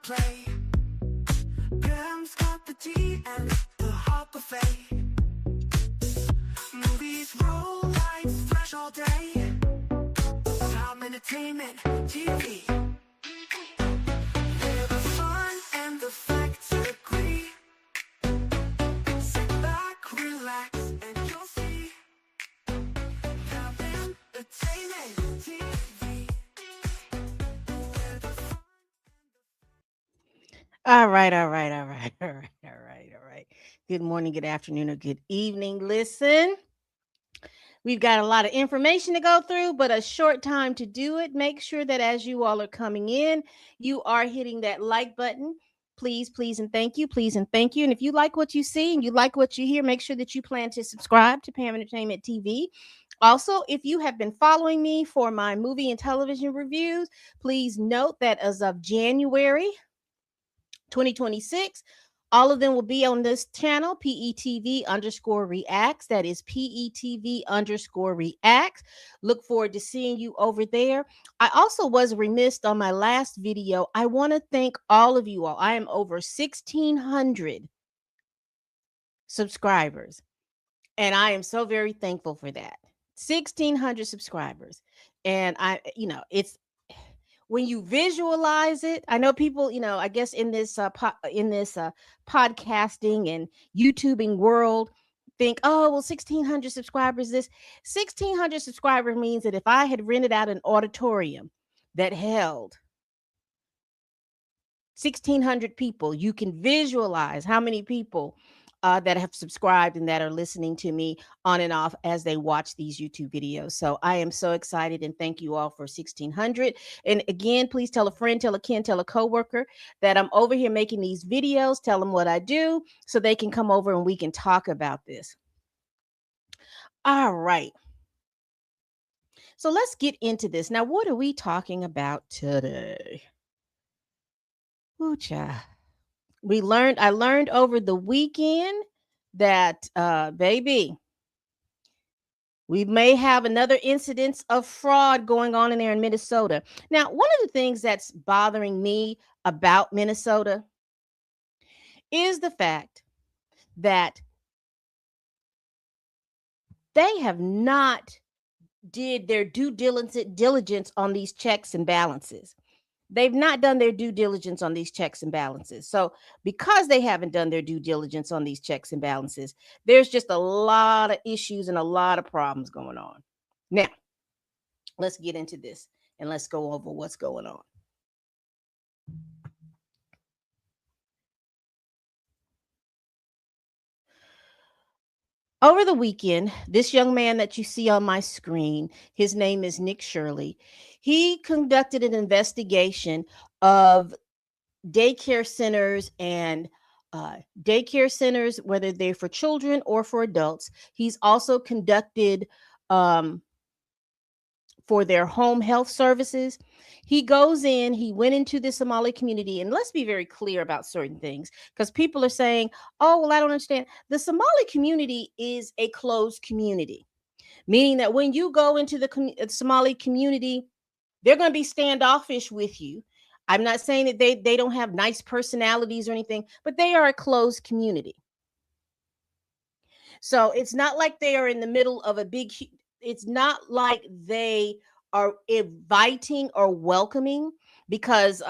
play. Graham's got the tea and the hot buffet. Movies roll like flash all day. Time entertainment TV. Where the fun and the facts agree. Sit back, relax, and you'll see. Time entertainment TV. All right, all right, all right, all right, all right, all right. Good morning, good afternoon, or good evening. Listen, we've got a lot of information to go through, but a short time to do it. Make sure that as you all are coming in, you are hitting that like button. Please, please, and thank you. Please and thank you. And if you like what you see and you like what you hear, make sure that you plan to subscribe to Pam Entertainment TV. Also, if you have been following me for my movie and television reviews, please note that as of January 2026. All of them will be on this channel, PETV underscore reacts. That is PETV underscore reacts. Look forward to seeing you over there. I also was remiss on my last video. I want to thank all of you all. I am over 1,600 subscribers, and I am so very thankful for that. 1,600 subscribers. And it's when you visualize it. I know people, I guess in this podcasting and YouTubing world think, oh well, 1,600 subscribers. This 1,600 subscriber means that if I had rented out an auditorium that held 1,600 people, you can visualize how many people that have subscribed and that are listening to me on and off as they watch these YouTube videos. So I am so excited, and thank you all for 1,600. And again, please tell a friend, tell a kin, tell a coworker that I'm over here making these videos. Tell them what I do so they can come over and we can talk about this. All right. So let's get into this. Now, what are we talking about today? Ooh, child. I learned over the weekend that baby, we may have another incidence of fraud going on in there in Minnesota. Now, one of the things that's bothering me about Minnesota is the fact that they have not did their due diligence on these checks and balances. They've not done their due diligence on these checks and balances. So, because they haven't done their due diligence on these checks and balances, there's just a lot of issues and a lot of problems going on. Now, let's get into this and let's go over what's going on. Over the weekend, this young man that you see on my screen, his name is Nick Shirley. He conducted an investigation of daycare centers and daycare centers, whether they're for children or for adults. He's also conducted for their home health services. He went into the Somali community, and let's be very clear about certain things, because people are saying, oh, well, I don't understand. The Somali community is a closed community, meaning that when you go into the Somali community, they're going to be standoffish with you. I'm not saying that they don't have nice personalities or anything, but they are a closed community. So it's not like they are in the middle of it's not like they are inviting or welcoming, because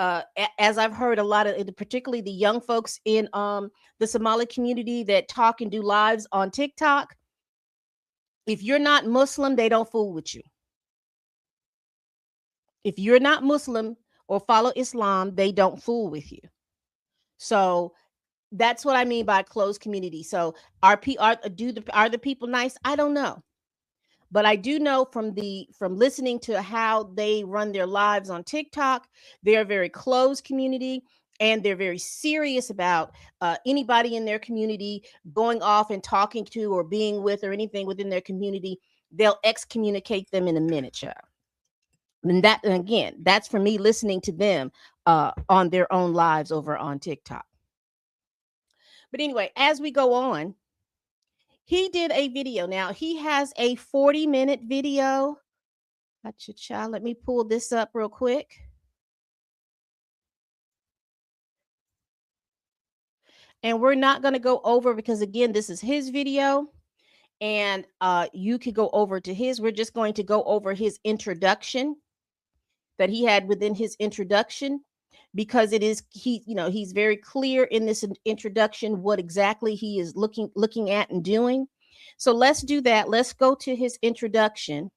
as I've heard a lot of, particularly the young folks in the Somali community that talk and do lives on TikTok, if you're not Muslim, they don't fool with you. If you're not Muslim or follow Islam, they don't fool with you. So that's what I mean by closed community. So are the people nice? I don't know. But I do know from listening to how they run their lives on TikTok, they're a very closed community, and they're very serious about anybody in their community going off and talking to or being with or anything within their community. They'll excommunicate them in a minute, child. And again, that's for me listening to them on their own lives over on TikTok. But anyway, as we go on, he did a video. Now, he has a 40-minute video. Gotcha, child. Let me pull this up real quick. And we're not going to go over because again, this is his video and you could go over to his. We're just going to go over his introduction that he had within his introduction because it is he's very clear in this introduction what exactly he is looking at and doing. So let's do that. Let's go to his introduction.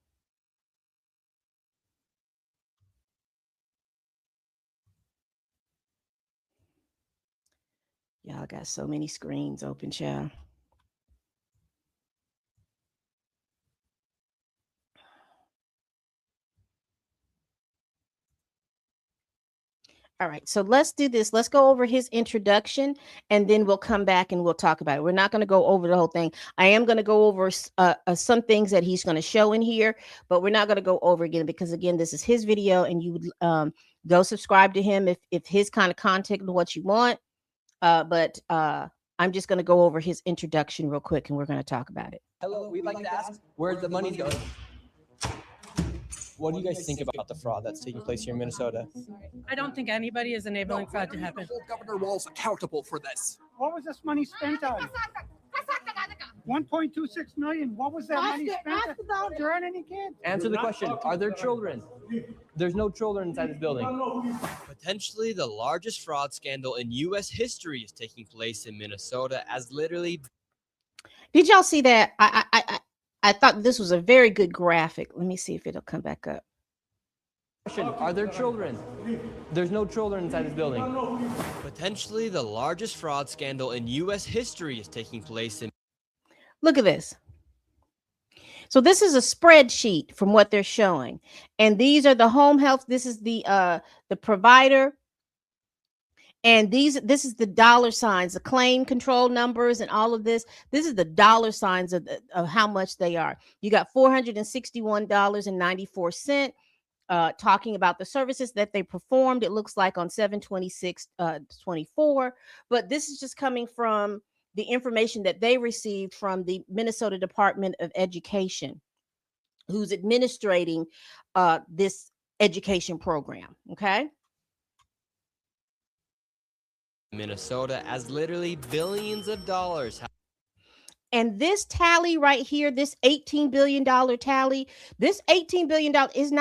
Y'all got so many screens open, child. All right, so let's do this. Let's go over his introduction and then we'll come back and we'll talk about it. We're not going to go over the whole thing. I am going to go over some things that he's going to show in here, but we're not going to go over again because, again, this is his video and you would go subscribe to him if his kind of content is what you want. But I'm just going to go over his introduction real quick and we're going to talk about it. Hello, we'd like to ask where the money's going. What do you guys think about the fraud that's taking place here in Minnesota? I don't think anybody is enabling fraud to happen. Hold Governor Walz accountable for this. What was this money spent on? 1.26 million. What was that money spent on? There aren't any kids. Answer the question. Are there children? There's no children inside this building. Potentially the largest fraud scandal in U.S. history is taking place in Minnesota as literally... Did y'all see that? I thought this was a very good graphic. Let me see if it'll come back up. Are there children? There's no children inside this building. Potentially the largest fraud scandal in U.S. history is taking place in... Look at this. So this is a spreadsheet from what they're showing. And these are the home health. This is the provider. And this is the dollar signs, the claim control numbers and all of this. This is the dollar signs of how much they are. You got $461.94 talking about the services that they performed. It looks like on 7/26/24. But this is just coming from the information that they received from the Minnesota Department of Education, who's administrating this education program. Okay. Minnesota as literally billions of dollars. And this tally right here, this $18 billion tally, this $18 billion is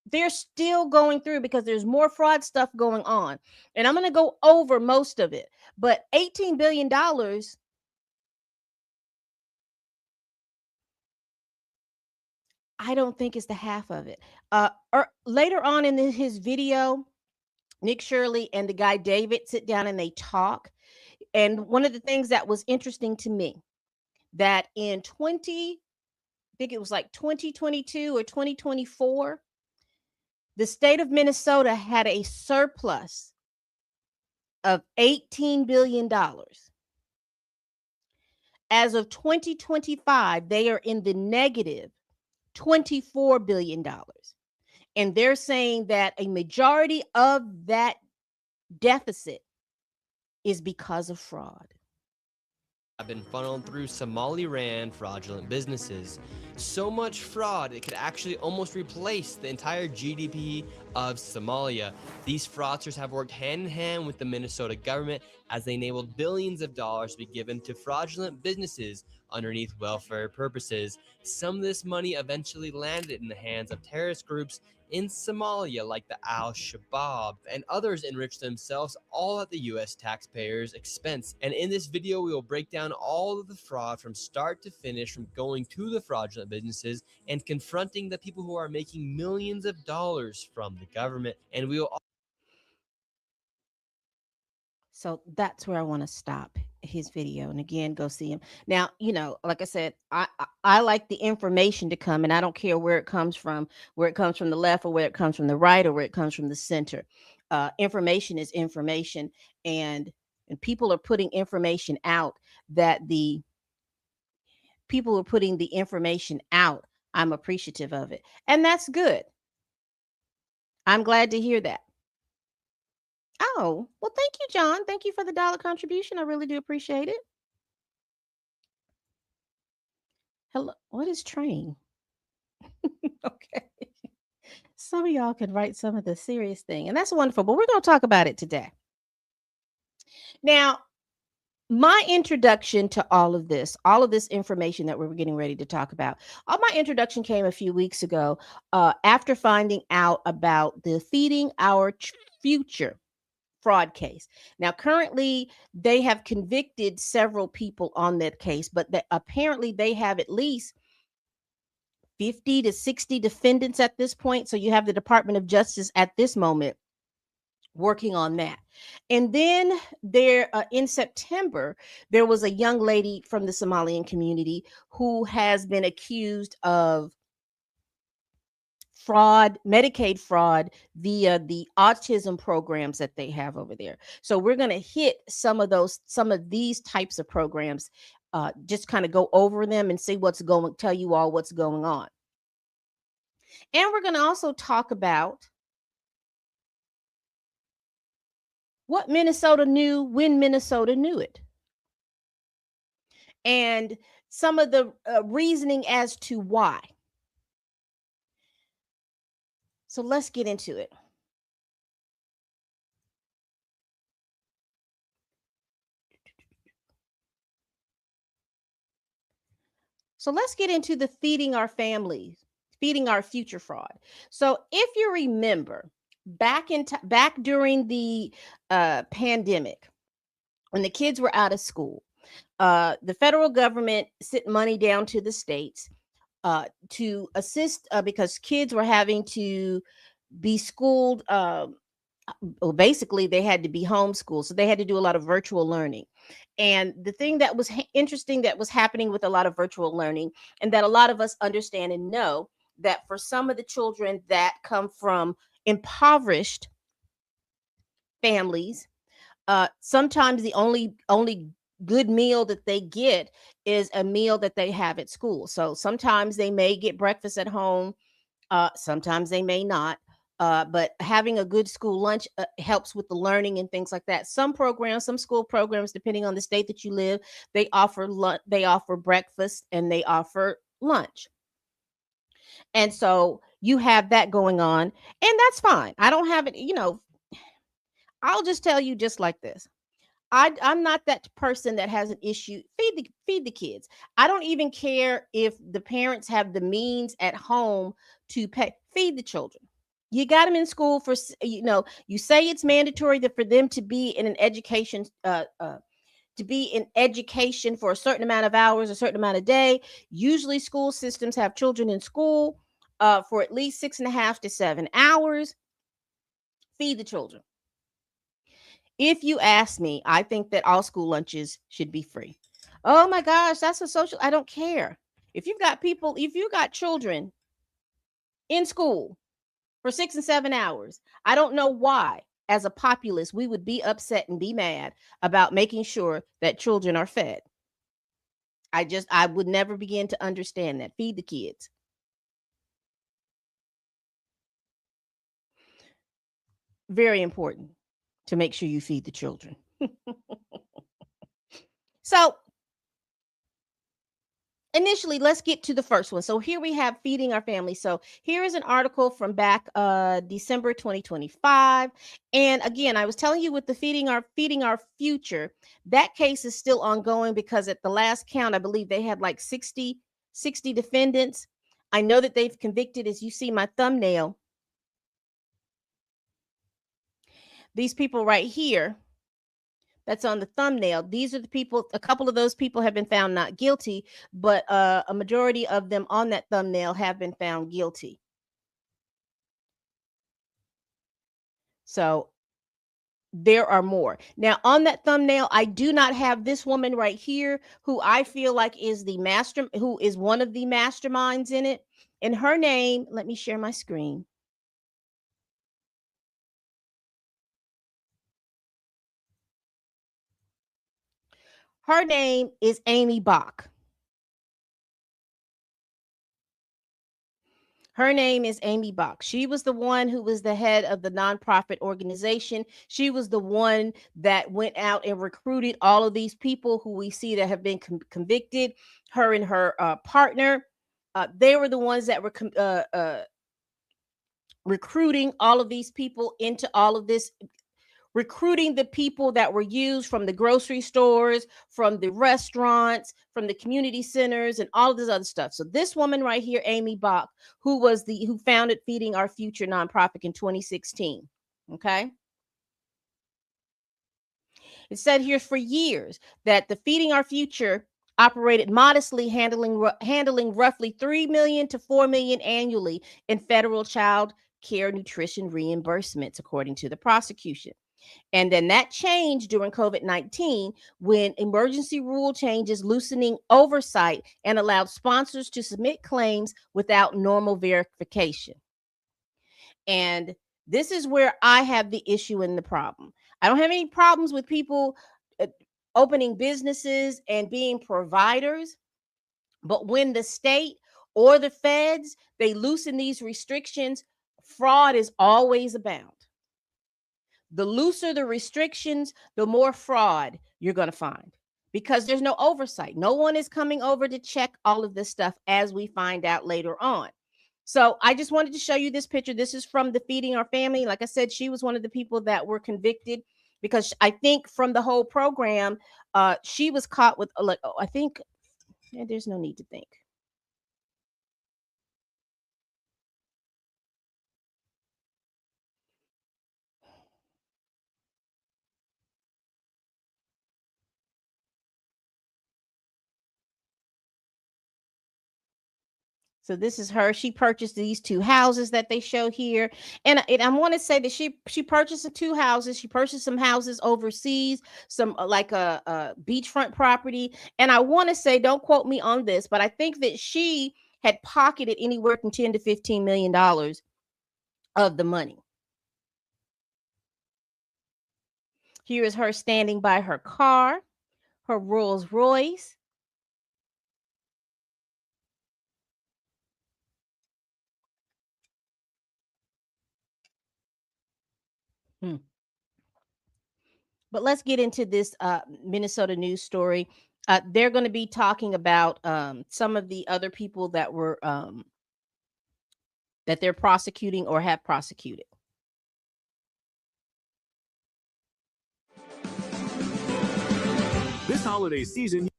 they're still going through because there's more fraud stuff going on. And I'm going to go over most of it. But $18 billion, I don't think is the half of it. Later on in his video, Nick Shirley and the guy David sit down and they talk. And one of the things that was interesting to me, that in I think it was like 2022 or 2024, the state of Minnesota had a surplus of $18 billion. As of 2025, they are in the negative $24 billion. And they're saying that a majority of that deficit is because of fraud. Have been funneled through Somali-ran fraudulent businesses. So much fraud, it could actually almost replace the entire GDP of Somalia. These fraudsters have worked hand in hand with the Minnesota government as they enabled billions of dollars to be given to fraudulent businesses underneath welfare purposes. Some of this money eventually landed in the hands of terrorist groups in Somalia like the Al-Shabaab, and others enriched themselves all at the U.S. taxpayers' expense. And in this video, we will break down all of the fraud from start to finish, from going to the fraudulent businesses and confronting the people who are making millions of dollars from the government. And we will... So that's where I want to stop his video. And again, go see him. Now, like I said, I like the information to come, and I don't care where it comes from the left or where it comes from the right or where it comes from the center. Information is information, and people are putting information out that the people are putting the information out. I'm appreciative of it. And that's good. I'm glad to hear that. Oh, well, thank you, John. Thank you for the dollar contribution. I really do appreciate it. Hello. What is train? Okay. Some of y'all could write some of the serious thing, and that's wonderful, but we're going to talk about it today. Now, my introduction to all of this information that we were getting ready to talk about, my introduction came a few weeks ago after finding out about the Feeding Our Future fraud case. Now, currently, they have convicted several people on that case, but apparently they have at least 50 to 60 defendants at this point. So you have the Department of Justice at this moment working on that. And then there in September, there was a young lady from the Somalian community who has been accused of fraud, Medicaid fraud via the autism programs that they have over there. So we're going to hit some of these types of programs, just kind of go over them and see tell you all what's going on. And we're going to also talk about what Minnesota knew when Minnesota knew it, and some of the reasoning as to why. So let's get into it. So let's get into the feeding our families, feeding our future fraud. So if you remember, back during the pandemic, when the kids were out of school, the federal government sent money down to the states to assist because kids were having to be schooled. Well, basically, they had to be homeschooled, so they had to do a lot of virtual learning. And the thing that was interesting that was happening with a lot of virtual learning, and that a lot of us understand and know, that for some of the children that come from impoverished families, sometimes the only good meal that they get is a meal that they have at school. So sometimes they may get breakfast at home, sometimes they may not. But having a good school lunch helps with the learning and things like that. Some programs, some school programs, depending on the state that you live, they offer they offer breakfast and they offer lunch. And so you have that going on, and that's fine. I don't have it, I'll just tell you just like this. I'm not that person that has an issue. Feed the kids. I don't even care if the parents have the means at home to pay. Feed the children. You got them in school for, you say it's mandatory that for them to be in an education, for a certain amount of hours, a certain amount of day. Usually school systems have children in school for at least 6.5 to 7 hours. Feed the children. If you ask me, I think that all school lunches should be free. Oh my gosh, that's a social. I don't care. If you got children in school for 6 and 7 hours, I don't know why, as a populace, we would be upset and be mad about making sure that children are fed. I would never begin to understand that. Feed the kids. Very important to make sure you feed the children. So initially, let's get to the first one. So here we have feeding our family. So here is an article from back December 2025. And again, I was telling you with the feeding our future, that case is still ongoing because at the last count, I believe they had like 60 defendants. I know that they've convicted, as you see my thumbnail, these people right here. That's on the thumbnail. These are the people, a couple of those people have been found not guilty, but a majority of them on that thumbnail have been found guilty. So there are more. Now on that thumbnail, I do not have this woman right here, who I feel like is who is one of the masterminds in it. And her name, let me share my screen. Her name is Amy Bach. Her name is Amy Bach. She was the one who was the head of the nonprofit organization. She was the one that went out and recruited all of these people who we see that have been convicted. Her and her partner, they were the ones that were recruiting all of these people into all of this, recruiting the people that were used from the grocery stores, from the restaurants, from the community centers, and all of this other stuff. So this woman right here, Amy Bach, who founded Feeding Our Future nonprofit in 2016. Okay. It said here for years that the Feeding Our Future operated modestly, handling roughly 3 million to 4 million annually in federal child care nutrition reimbursements, according to the prosecution. And then that changed during COVID-19 when emergency rule changes loosening oversight and allowed sponsors to submit claims without normal verification. And this is where I have the issue and the problem. I don't have any problems with people opening businesses and being providers, but when the state or the feds, they loosen these restrictions, fraud is always abound. The looser the restrictions, the more fraud you're going to find because there's no oversight. No one is coming over to check all of this stuff, as we find out later on. So I just wanted to show you this picture. This is from the Feeding Our Family. Like I said, she was one of the people that were convicted because I think from the whole program, she was caught with, I think, there's no need to think. So this is her. She purchased these two houses that they show here. And I want to say that she purchased the two houses. She purchased some houses overseas, some like a beachfront property. And I want to say, don't quote me on this, but I think that she had pocketed anywhere from $10 to $15 million of the money. Here is her standing by her car, her Rolls Royce. But let's get into this Minnesota news story. They're going to be talking about some of the other people that were that they're prosecuting or have prosecuted. This holiday season.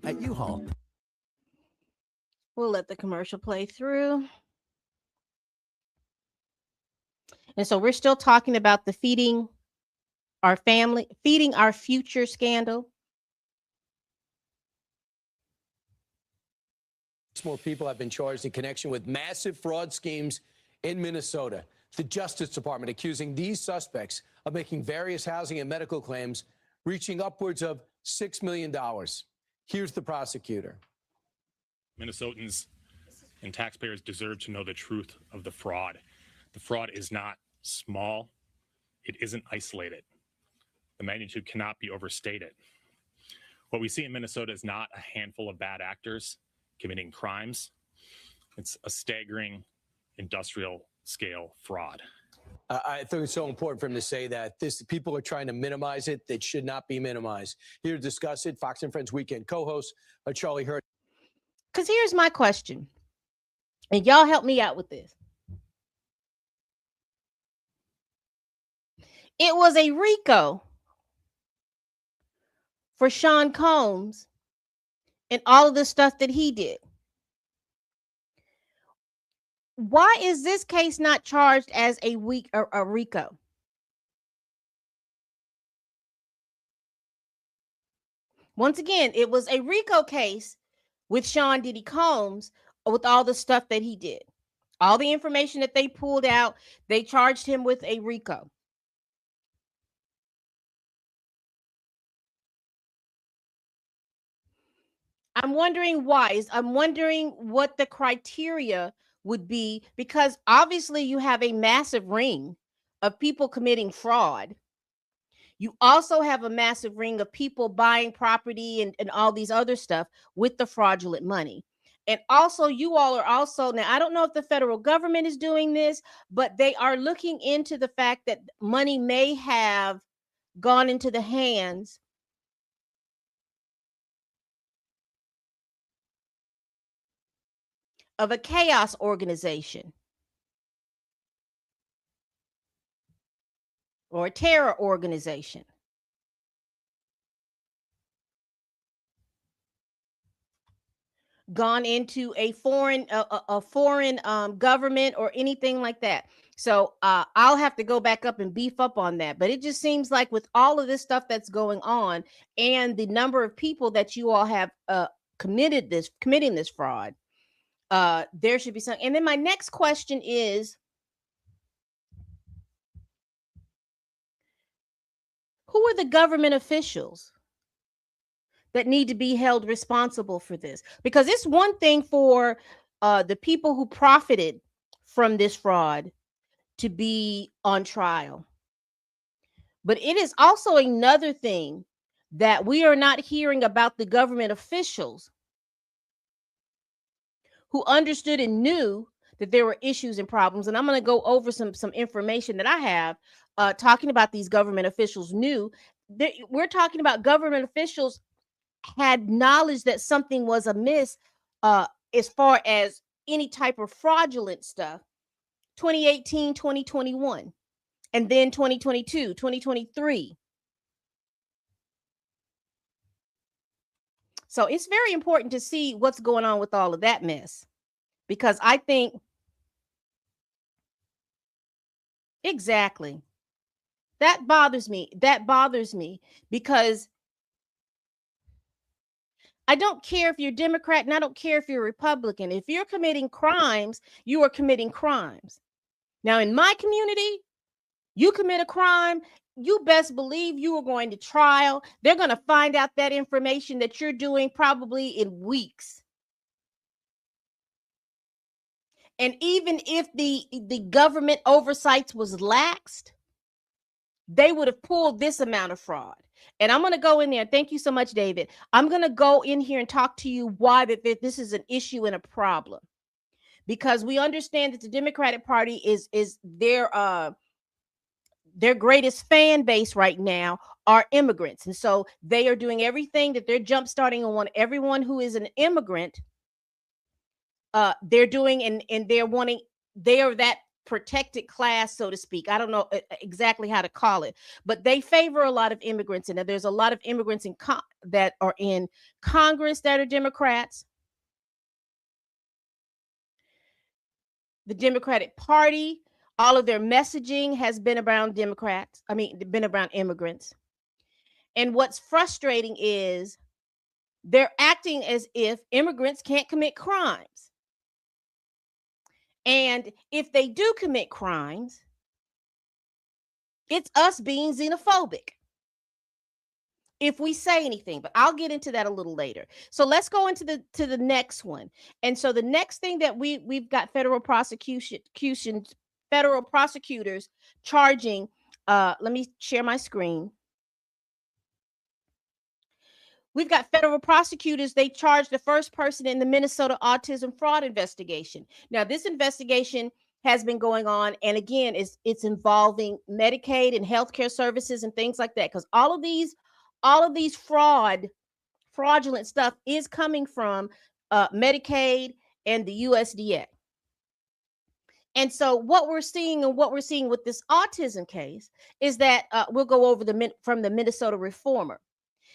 At U-Haul. We'll let the commercial play through. And so we're still talking about the Feeding Our Future scandal. More people have been charged in connection with massive fraud schemes in Minnesota. The Justice Department accusing these suspects of making various housing and medical claims reaching upwards of $6 million. Here's the prosecutor. Minnesotans and taxpayers deserve to know the truth of the fraud. The fraud is not small. It isn't isolated. The magnitude cannot be overstated. What we see in Minnesota is not a handful of bad actors committing crimes. It's a staggering industrial scale fraud. I think it's so important for him to say that people are trying to minimize it. That should not be minimized. Here to discuss it, Fox and Friends Weekend co-host Charlie Hurt. Because here's my question, and y'all help me out with this. It was a RICO for Sean Combs and all of the stuff that he did. Why is this case not charged as a RICO? Once again, it was a RICO case with Sean Diddy Combs with all the stuff that he did. All the information that they pulled out, they charged him with a RICO. I'm wondering why. I'm wondering what the criteria would be, because obviously you have a massive ring of people committing fraud. You also have a massive ring of people buying property and all these other stuff with the fraudulent money. And also, you all are also, now I don't know if the federal government is doing this, but they are looking into the fact that money may have gone into the hands of a chaos organization or a terror organization. Gone into a foreign government or anything like that. So I'll have to go back up and beef up on that. But it just seems like with all of this stuff that's going on and the number of people that you all have committing this fraud, there should be some. And then my next question is, who are the government officials that need to be held responsible for this? Because it's one thing for the people who profited from this fraud to be on trial, but it is also another thing that we are not hearing about the government officials who understood and knew that there were issues and problems. And I'm going to go over some information that I have talking about these government officials knew. We're talking about government officials had knowledge that something was amiss as far as any type of fraudulent stuff. 2018, 2021, and then 2022, 2023. So it's very important to see what's going on with all of that mess, because I think exactly that bothers me. That bothers me because I don't care if you're Democrat and I don't care if you're Republican. If you're committing crimes, you are committing crimes. Now, in my community, you commit a crime, you best believe you are going to trial. They're going to find out that information that you're doing probably in weeks. And even if the government oversight was laxed, they would have pulled this amount of fraud. And I'm going to go in there. Thank you so much, David. I'm going to go in here and talk to you why that this is an issue and a problem. Because we understand that the Democratic Party is their greatest fan base right now are immigrants. And so they are doing everything that they're jumpstarting on everyone who is an immigrant. They're doing and they are that protected class, so to speak. I don't know exactly how to call it, but they favor a lot of immigrants. And there's a lot of immigrants that are in Congress that are Democrats. The Democratic Party, all of their messaging has been around been around immigrants. And what's frustrating is they're acting as if immigrants can't commit crimes. And if they do commit crimes, it's us being xenophobic if we say anything, but I'll get into that a little later. So let's go into the next one. And so the next thing that we've got federal prosecutors charging, let me share my screen. We've got federal prosecutors. They charged the first person in the Minnesota autism fraud investigation. Now, this investigation has been going on, and again, it's involving Medicaid and healthcare services and things like that, because all of these fraudulent stuff is coming from Medicaid and the USDA. And so what we're seeing with this autism case is that we'll go over from the Minnesota Reformer.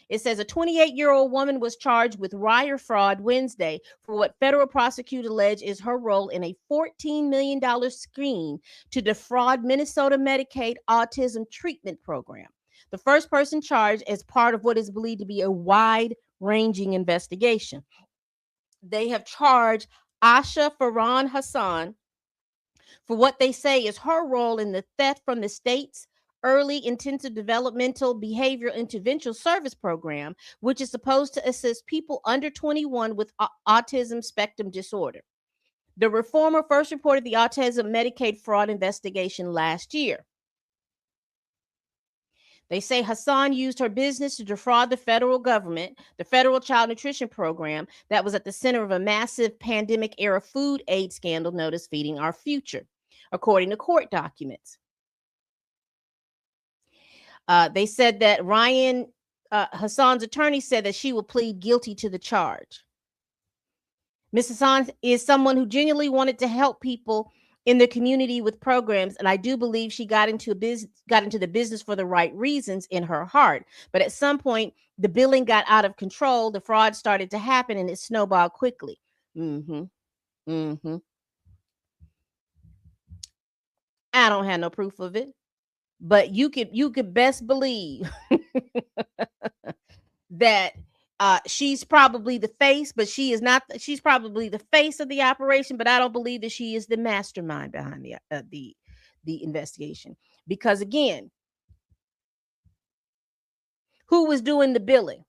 It says a 28-year-old woman was charged with wire fraud Wednesday for what federal prosecutors allege is her role in a $14 million scheme to defraud Minnesota Medicaid autism treatment program. The first person charged as part of what is believed to be a wide-ranging investigation. They have charged Asha Farhan Hassan for what they say is her role in the theft from the state's Early Intensive Developmental Behavioral Intervention Service Program, which is supposed to assist people under 21 with autism spectrum disorder. The Reformer first reported the autism Medicaid fraud investigation last year. They say Hassan used her business to defraud the federal government, the federal child nutrition program that was at the center of a massive pandemic era food aid scandal known as Feeding Our Future, according to court documents. They said that Hassan's attorney said that she will plead guilty to the charge. Ms. Hassan is someone who genuinely wanted to help people in the community with programs, and I do believe she got into the business for the right reasons in her heart. But at some point, the billing got out of control, the fraud started to happen, and it snowballed quickly. I don't have no proof of it, but you could best believe that she's probably the face, but she is not. She's probably the face of the operation, but I don't believe that she is the mastermind behind the investigation. Because again, who was doing the billing?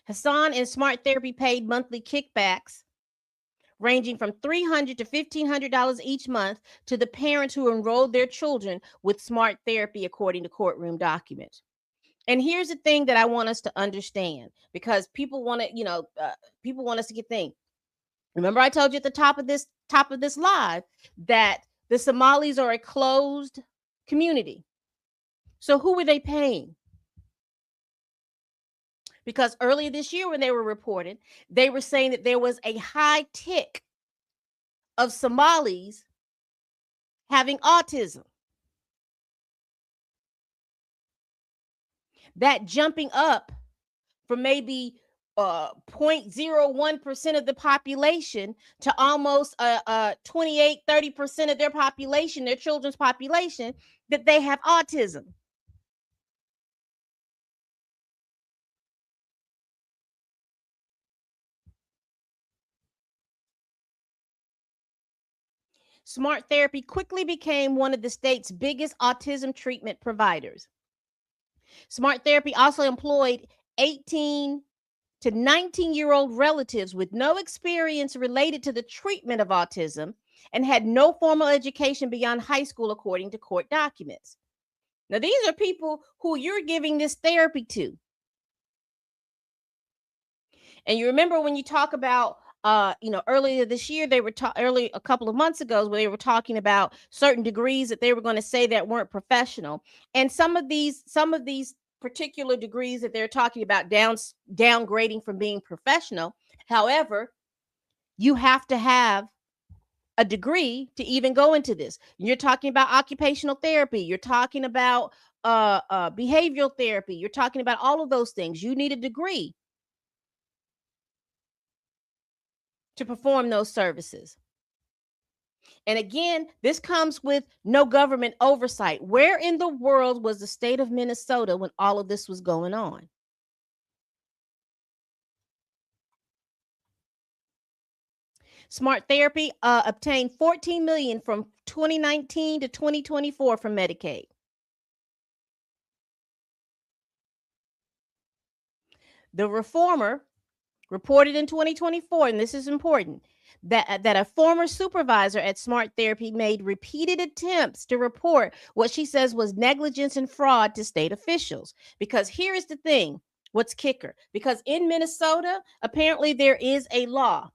Hassan and Smart Therapy paid monthly kickbacks ranging from $300 to $1,500 each month to the parents who enrolled their children with Smart Therapy, according to courtroom documents. And here's the thing that I want us to understand, because people want to, people want us to get things. Remember, I told you at the top of this live that the Somalis are a closed community. So who were they paying? Because earlier this year when they were reported, they were saying that there was a high tick of Somalis having autism. That jumping up from maybe 0.01% of the population to almost 28-30% of their population, their children's population, that they have autism. Smart Therapy quickly became one of the state's biggest autism treatment providers. Smart Therapy also employed 18 to 19-year-old relatives with no experience related to the treatment of autism and had no formal education beyond high school, according to court documents. Now, these are people who you're giving this therapy to. And you remember when you talk about earlier this year, they were a couple of months ago, where they were talking about certain degrees that they were going to say that weren't professional. And some of these particular degrees that they're talking about downgrading from being professional. However, you have to have a degree to even go into this. You're talking about occupational therapy. You're talking about behavioral therapy. You're talking about all of those things. You need a degree to perform those services. And again, this comes with no government oversight. Where in the world was the state of Minnesota when all of this was going on? Smart Therapy obtained $14 million from 2019 to 2024 from Medicaid. The Reformer reported in 2024, and this is important, that a former supervisor at Smart Therapy made repeated attempts to report what she says was negligence and fraud to state officials. Because here is the thing, what's kicker? Because in Minnesota, apparently there is a law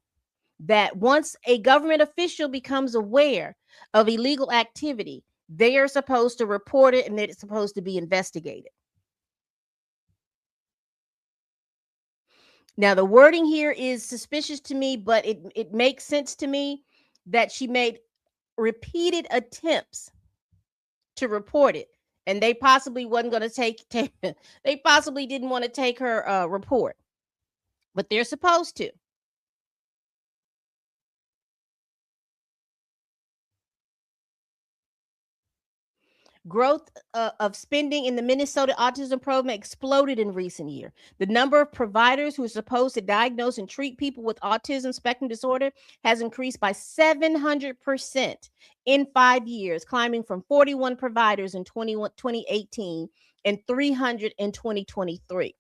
that once a government official becomes aware of illegal activity, they are supposed to report it and it's supposed to be investigated. Now, the wording here is suspicious to me, but it makes sense to me that she made repeated attempts to report it, and they possibly wasn't going to take they possibly didn't want to take her report, but they're supposed to. Growth of spending in the Minnesota autism program exploded in recent years. The number of providers who are supposed to diagnose and treat people with autism spectrum disorder has increased by 700% in 5 years, climbing from 41 providers in 2018 and 300 in 2023.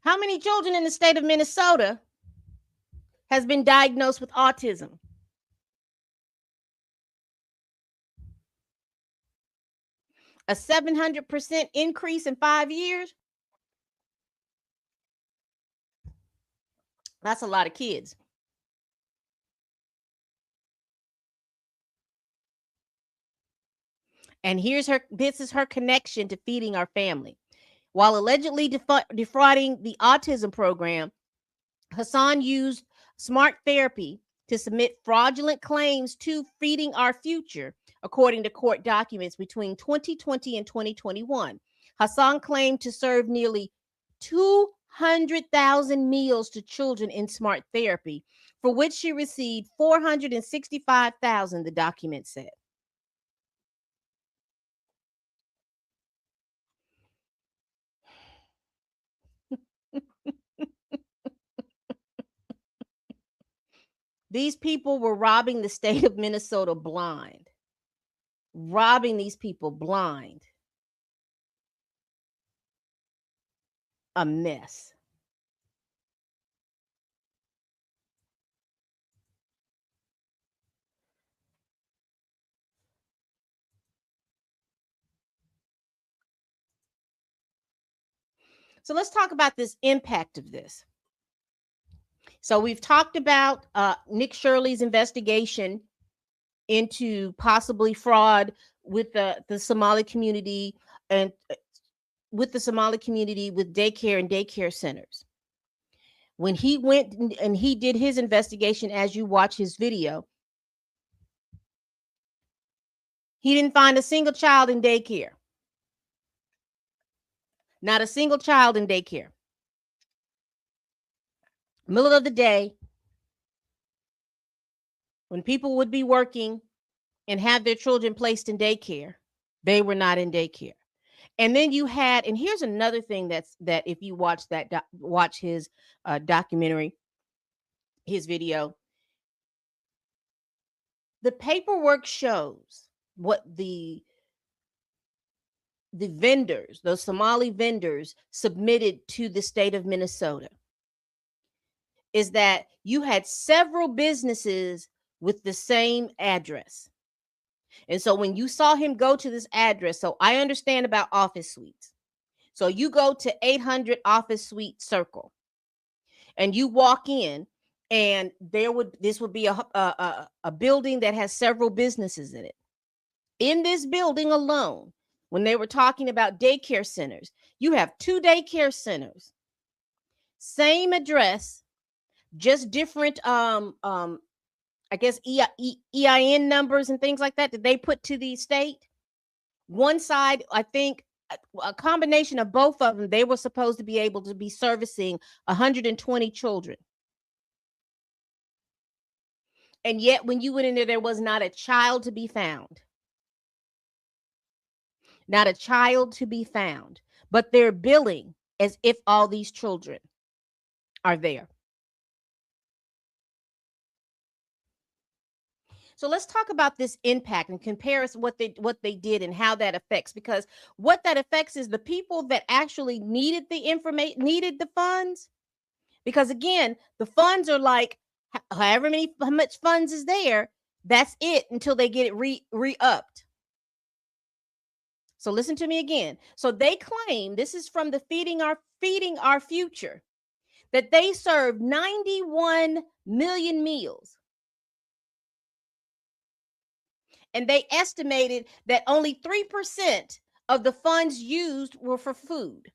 How many children in the state of Minnesota has been diagnosed with autism. A 700% increase in 5 years. That's a lot of kids. And this is her connection to feeding our family. While allegedly defrauding the autism program, Hassan used smart therapy to submit fraudulent claims to Feeding Our Future, according to court documents between 2020 and 2021. Hassan claimed to serve nearly 200,000 meals to children in smart therapy, for which she received 465,000, the document said. These people were robbing the state of Minnesota blind. Robbing these people blind. A mess. So let's talk about this impact of this. So we've talked about Nick Shirley's investigation into possibly fraud with the Somali community and with the Somali community with daycare and daycare centers. When he went and he did his investigation, as you watch his video, he didn't find a single child in daycare. Not a single child in daycare. Middle of the day, when people would be working and have their children placed in daycare, they were not in daycare. And then you had, and here's another thing that if you watch watch his documentary, his video, the paperwork shows what the vendors, those Somali vendors, submitted to the state of Minnesota, is that you had several businesses with the same address. And so when you saw him go to this address, so I understand about office suites. So you go to 800 Office Suite Circle and you walk in, and this would be a building that has several businesses in it. In this building alone, when they were talking about daycare centers, you have 2 daycare centers, same address, just different I guess EIN numbers and things like that they put to the state. One side, I think a combination of both of them, they were supposed to be able to be servicing 120 children. And yet when you went in there was not a child to be found. Not a child to be found. But they're billing as if all these children are there. So let's talk about this impact and compare us what they did and how that affects, because what that affects is the people that actually needed the information, needed the funds. Because again, the funds are like how much funds is there, that's it until they get it re-upped. So listen to me again. So they claim, this is from the Feeding Our Future, that they served 91 million meals. And they estimated that only 3% of the funds used were for food.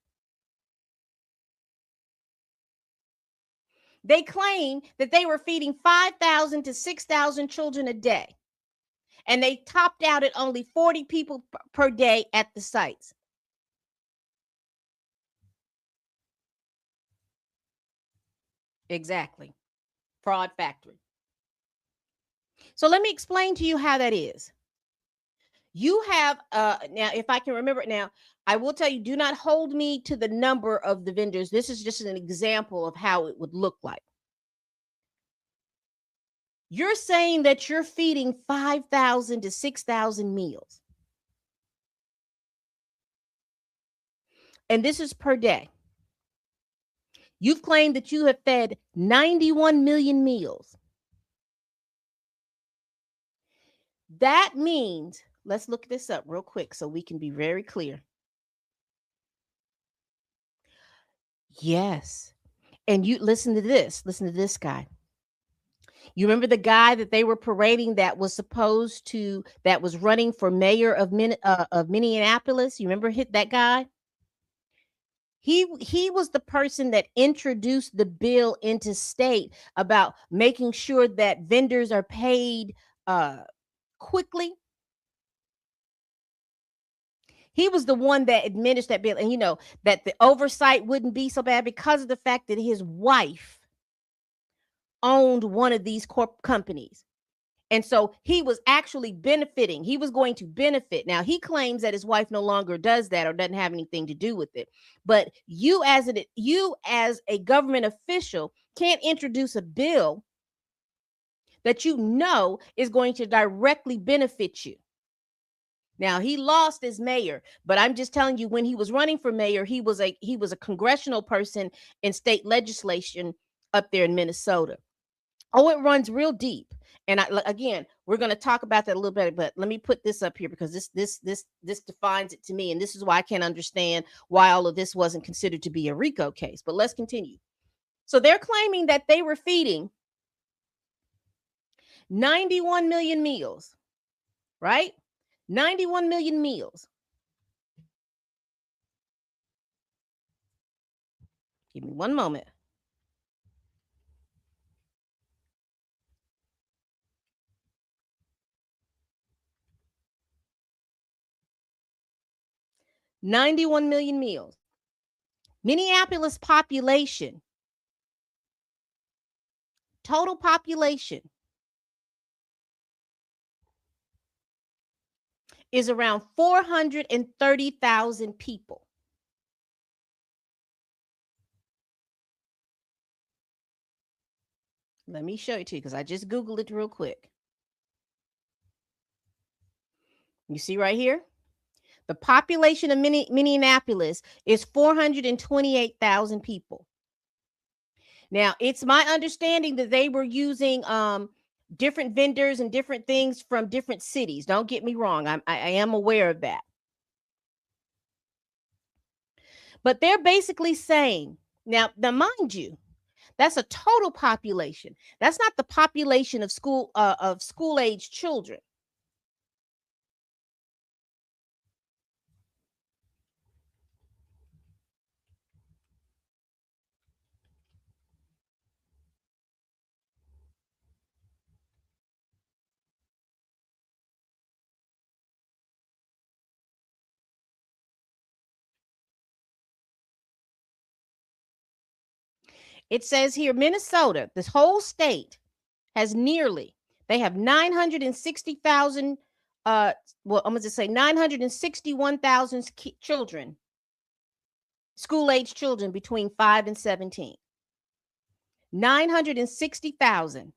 They claim that they were feeding 5,000 to 6,000 children a day. And they topped out at only 40 people per day at the sites. Exactly. Fraud factory. So let me explain to you how that is. You have, now, if I can remember it now, I will tell you, do not hold me to the number of the vendors. This is just an example of how it would look like. You're saying that you're feeding 5,000 to 6,000 meals. And this is per day. You've claimed that you have fed 91 million meals. That means, let's look this up real quick so we can be very clear. Yes. And you listen to this guy. You remember the guy that they were parading that was running for mayor of Minneapolis? You remember that guy? He was the person that introduced the bill into state about making sure that vendors are paid quickly. He was the one that administered that bill, and that the oversight wouldn't be so bad because of the fact that his wife owned one of these companies. And so he was actually benefiting. He was going to benefit. Now, he claims that his wife no longer does that or doesn't have anything to do with it. But you as a government official can't introduce a bill that you know is going to directly benefit you. Now, he lost as mayor, but I'm just telling you, when he was running for mayor, he was a congressional person in state legislation up there in Minnesota. Oh, it runs real deep. And again, we're going to talk about that a little bit, but let me put this up here because this defines it to me. And this is why I can't understand why all of this wasn't considered to be a RICO case. But let's continue. So they're claiming that they were feeding 91 million meals, right? 91 million meals. Give me one moment. $91 million meals. Minneapolis population, total population, is around 430,000 people. Let me show it to you because I just Googled it real quick. You see right here? The population of Minneapolis is 428,000 people. Now, it's my understanding that they were using different vendors and different things from different cities. Don't get me wrong. I am aware of that. But they're basically saying, now mind you, that's a total population. That's not the population of school-age children. It says here, Minnesota, this whole state has they have 960,000, I'm going to say 961,000 children, school-age children between 5 and 17. 960,000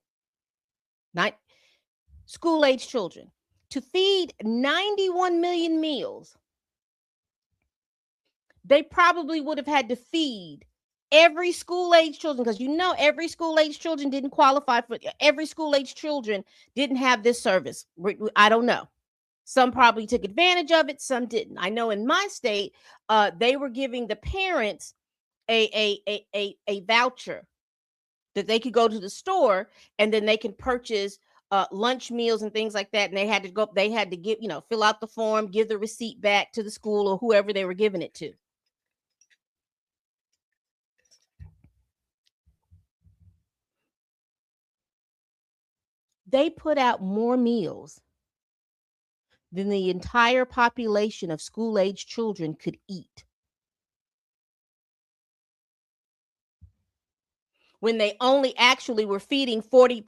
school-age children. To feed 91 million meals, they probably would have had to feed every school-age children, because every school-age children didn't qualify for every school-age children didn't have this service. I don't know. Some probably took advantage of it, some didn't. I know in my state, they were giving the parents a voucher that they could go to the store and then they can purchase lunch meals and things like that. And they had to give, fill out the form, give the receipt back to the school or whoever they were giving it to. They put out more meals than the entire population of school-age children could eat. When they only actually were feeding 40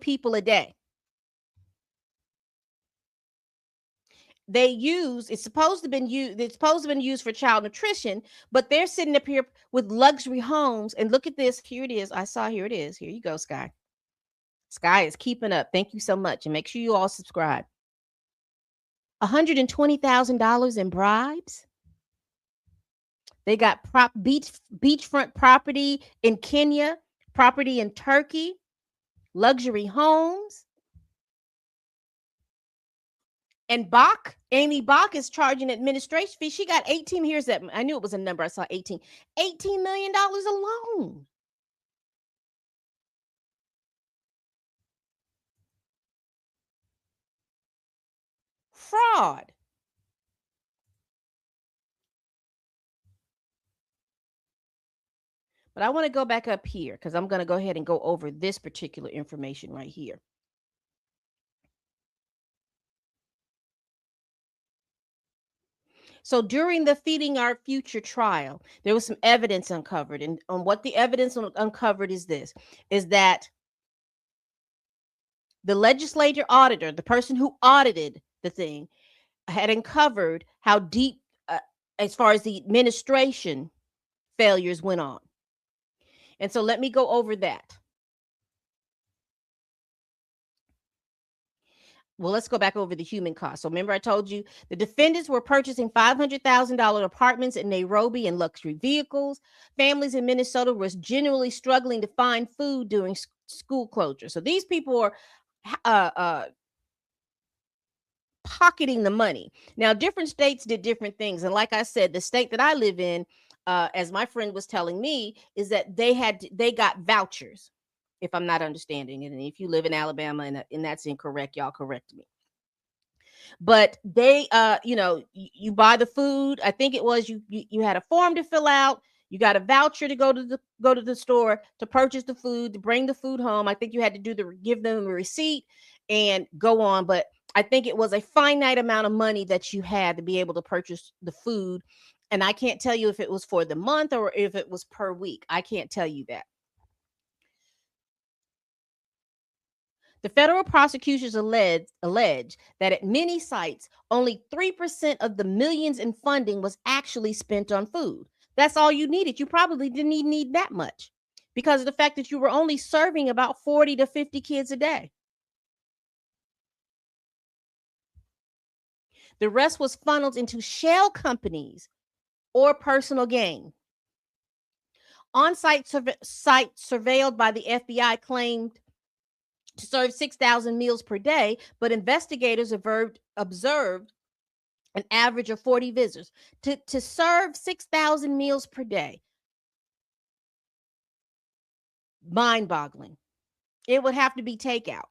people a day. It's supposed to have been used for child nutrition, but they're sitting up here with luxury homes. And look at this. Here it is. Here it is. Here you go, Sky. Sky is keeping up. Thank you so much. And make sure you all subscribe. $120,000 in bribes. They got beachfront property in Kenya, property in Turkey, luxury homes. And Amy Bach is charging administration fee. She got 18. Here's that. I knew it was a number. I saw 18. $18 million alone. Fraud. But I want to go back up here because I'm going to go ahead and go over this particular information right here. So during the Feeding Our Future trial, there was some evidence uncovered. And on what the evidence uncovered is this, is that the legislature auditor, the person who audited the thing, had uncovered how deep, as far as the administration failures went on. And so let me go over that. Well, let's go back over the human cost. So remember I told you the defendants were purchasing $500,000 apartments in Nairobi and luxury vehicles. Families in Minnesota were generally struggling to find food during school closure. So these people are pocketing the money. Now, different states did different things. And like I said, the state that I live in, as my friend was telling me, is that they got vouchers, if I'm not understanding it. And if you live in Alabama and that's incorrect, y'all correct me. But they, you buy the food. I think it was you had a form to fill out. You got a voucher to go to the store to purchase the food, to bring the food home. I think you had to give them a receipt and go on. But I think it was a finite amount of money that you had to be able to purchase the food. And I can't tell you if it was for the month or if it was per week. I can't tell you that. The federal prosecutors allege that at many sites, only 3% of the millions in funding was actually spent on food. That's all you needed. You probably didn't even need that much because of the fact that you were only serving about 40 to 50 kids a day. The rest was funneled into shell companies or personal gain. On-site site surveilled by the FBI claimed to serve 6,000 meals per day, but investigators observed an average of 40 visitors. To serve 6,000 meals per day, mind-boggling. It would have to be takeout.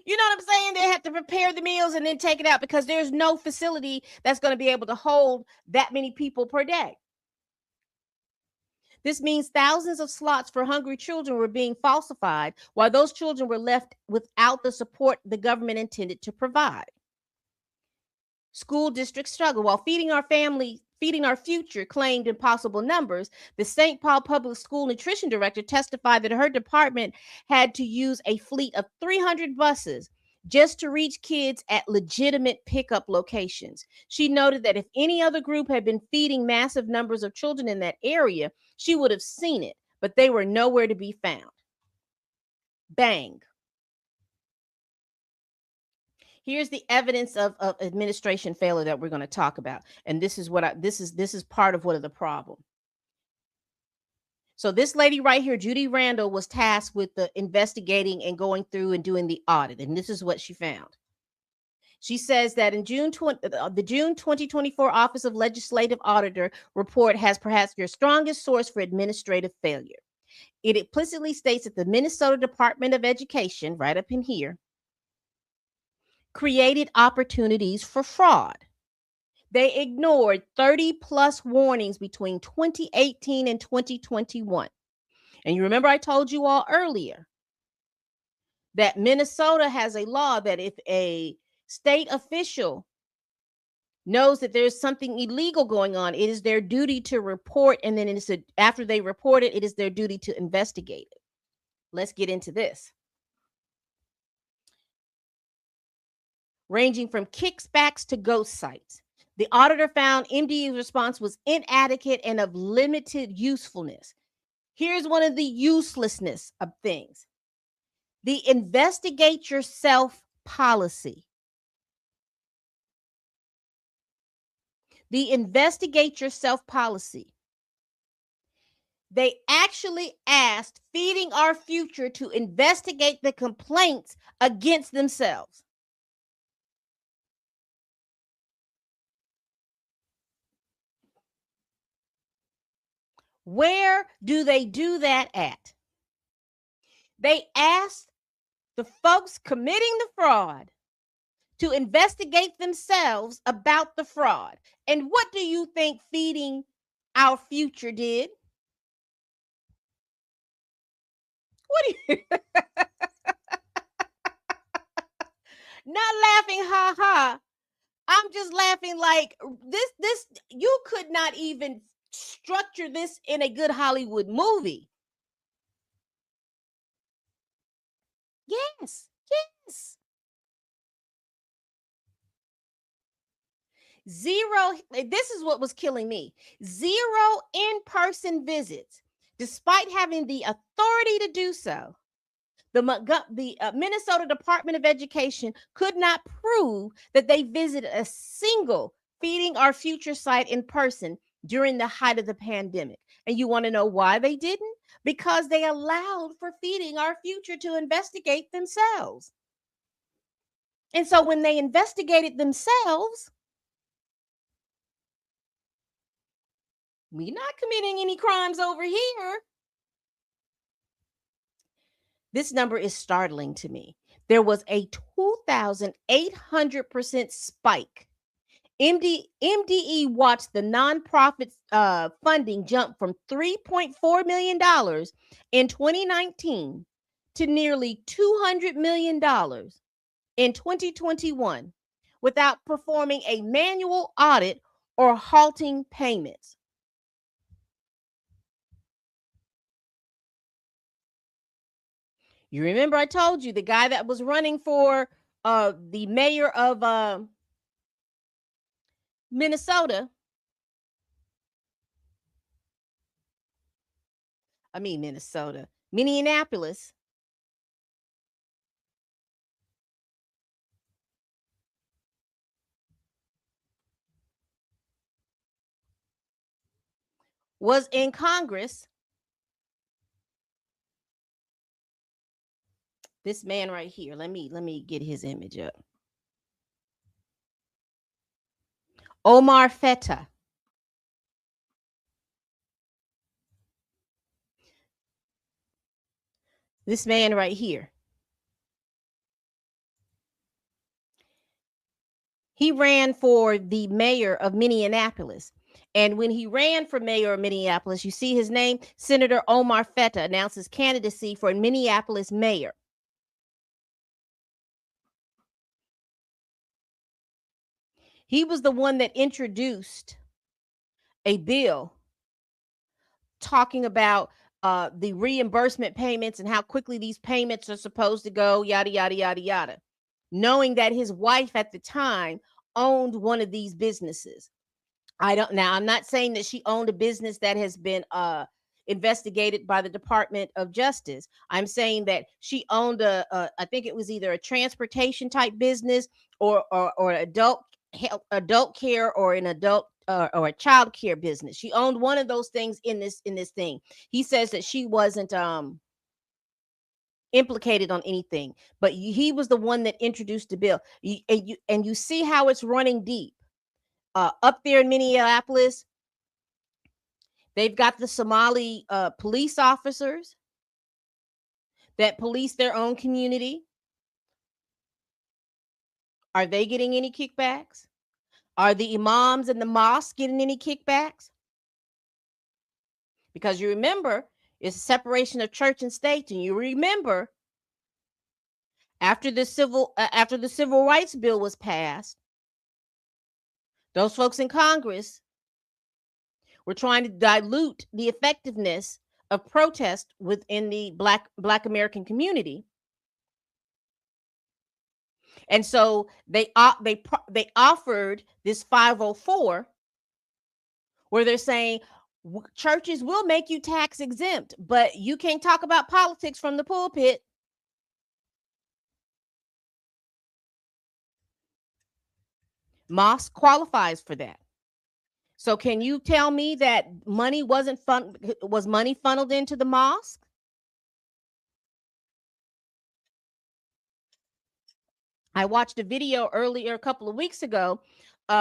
You know what I'm saying? They have to prepare the meals and then take it out because there's no facility that's going to be able to hold that many people per day. This means thousands of slots for hungry children were being falsified, while those children were left without the support the government intended to provide. School districts struggle. While Feeding Our Future claimed impossible numbers, the St. Paul Public School nutrition director testified that her department had to use a fleet of 300 buses just to reach kids at legitimate pickup locations. She noted that if any other group had been feeding massive numbers of children in that area, she would have seen it, but they were nowhere to be found. Bang. Here's the evidence of administration failure that we're going to talk about. And this is this is part of what of the problem. So this lady right here, Judy Randall, was tasked with the investigating and going through and doing the audit. And this is what she found. She says that in the June 2024 Office of Legislative Auditor report has perhaps your strongest source for administrative failure. It implicitly states that the Minnesota Department of Education, right up in here, created opportunities for fraud. They ignored 30 plus warnings between 2018 and 2021. And you remember I told you all earlier that Minnesota has a law that if a state official knows that there's something illegal going on, it is their duty to report. And then after they report it, it is their duty to investigate it. Let's get into this. Ranging from kickbacks to ghost sites. The auditor found MDE's response was inadequate and of limited usefulness. Here's one of the uselessness of things. The investigate yourself policy. the investigate yourself policy, they actually asked Feeding Our Future to investigate the complaints against themselves. Where do they do that at? They asked the folks committing the fraud to investigate themselves about the fraud. And what do you think Feeding Our Future did? What do you not laughing ha ha. I'm just laughing like this you could not even structure this in a good Hollywood movie. Yes. Yes. Zero, this is what was killing me. Zero in-person visits, despite having the authority to do so. The Minnesota Department of Education could not prove that they visited a single Feeding Our Future site in person during the height of the pandemic. And you want to know why they didn't? Because they allowed for Feeding Our Future to investigate themselves. And so when they investigated themselves, we're not committing any crimes over here. This number is startling to me. There was a 2,800% spike. MDE watched the nonprofit funding jump from $3.4 million in 2019 to nearly $200 million in 2021 without performing a manual audit or halting payments. You remember I told you the guy that was running for the mayor of Minnesota. Minneapolis. Was in Congress. This man right here. Let me get his image up. Omar Feta. This man right here. He ran for the mayor of Minneapolis. And when he ran for mayor of Minneapolis, you see his name, Senator Omar Feta announces candidacy for Minneapolis mayor. He was the one that introduced a bill talking about the reimbursement payments and how quickly these payments are supposed to go, yada, yada, yada, yada. Knowing that his wife at the time owned one of these businesses. I'm not saying that she owned a business that has been investigated by the Department of Justice. I'm saying that she owned I think it was either a transportation type business or adult care or an adult or a child care business. She owned one of those things in this thing. He says that she wasn't implicated on anything, but he was the one that introduced the bill. And you see how it's running deep. Up there in Minneapolis, they've got the Somali police officers that police their own community. Are they getting any kickbacks? Are the imams and the mosques getting any kickbacks? Because you remember, it's a separation of church and state, and you remember after the civil rights bill was passed, those folks in Congress were trying to dilute the effectiveness of protest within the Black American community. And so they offered this 504 where they're saying churches will make you tax exempt, but you can't talk about politics from the pulpit. Mosque qualifies for that. So can you tell me that money was money funneled into the mosque? I watched a video earlier a couple of weeks ago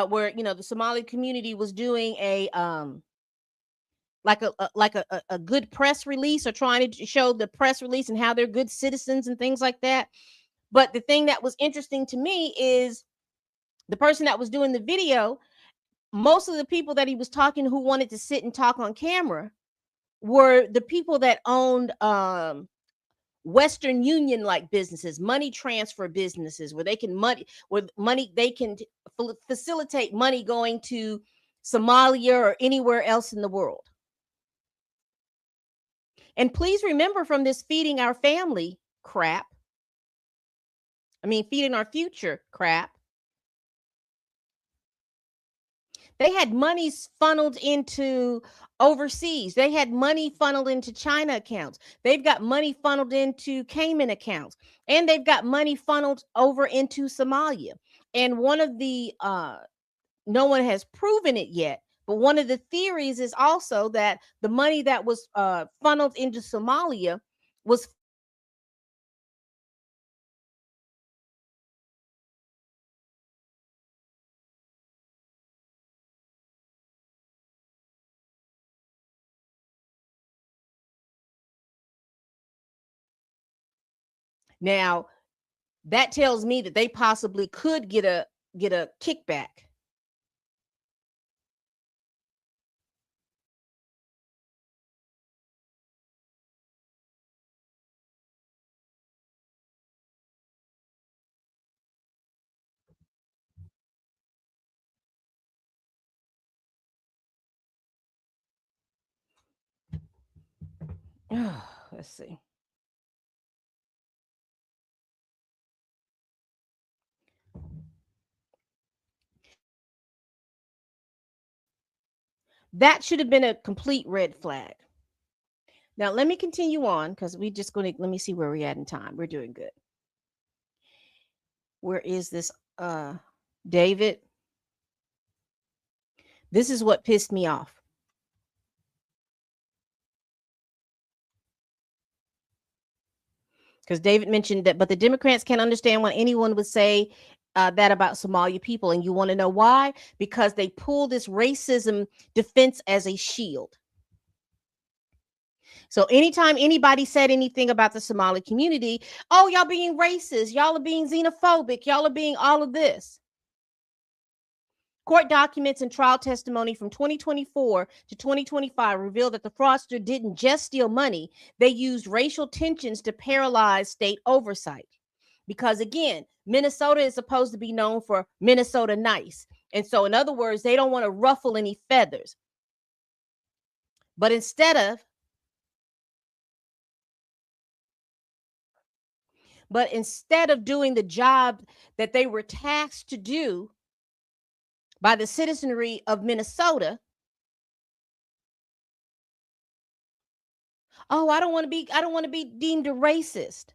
where the Somali community was doing a like a good press release, or trying to show the press release and how they're good citizens and things like that. But the thing that was interesting to me is the person that was doing the video, most of the people that he was talking who wanted to sit and talk on camera were the people that owned Western Union like businesses, money transfer businesses, where they can facilitate money going to Somalia or anywhere else in the world. And please remember, from this feeding our family crap, feeding our future crap, they had money funneled into overseas. They had money funneled into China accounts. They've got money funneled into Cayman accounts. And they've got money funneled over into Somalia. And one of the, no one has proven it yet, but one of the theories is also that the money that was funneled into Somalia was now. That tells me that they possibly could get a kickback. Let's see. That should have been a complete red flag. Now, let me continue on, because we just going to, let me see where we're at in time. We're doing good. Where is this? David? This is what pissed me off. Because David mentioned that, but the Democrats can't understand why anyone would say that about Somalia people. And you want to know why? Because they pull this racism defense as a shield. So anytime anybody said anything about the Somali community, oh, y'all being racist, y'all are being xenophobic, y'all are being all of this. Court documents and trial testimony from 2024 to 2025 revealed that the fraudster didn't just steal money, they used racial tensions to paralyze state oversight. Because again, Minnesota is supposed to be known for Minnesota nice. And so, in other words, they don't want to ruffle any feathers. But instead of doing the job that they were tasked to do by the citizenry of Minnesota, oh, I don't want to be deemed a racist.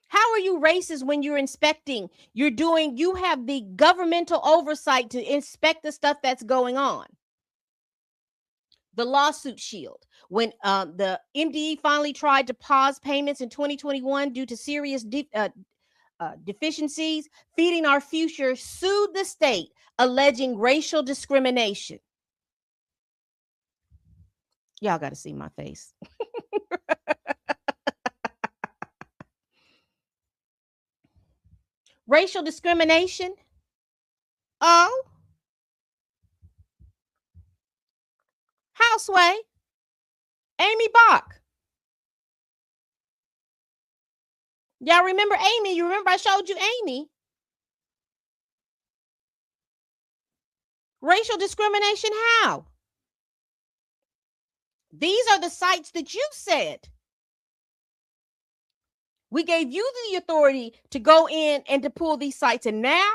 How are you racist when you're inspecting? You have the governmental oversight to inspect the stuff that's going on. The lawsuit shield. When the MDE finally tried to pause payments in 2021 due to serious deficiencies, Feeding Our Future sued the state, alleging racial discrimination. Y'all got to see my face. Racial discrimination? Oh? Houseway? Amy Bach? Y'all remember Amy? You remember I showed you Amy? Racial discrimination, how? These are the sites that you said. We gave you the authority to go in and to pull these sites. And now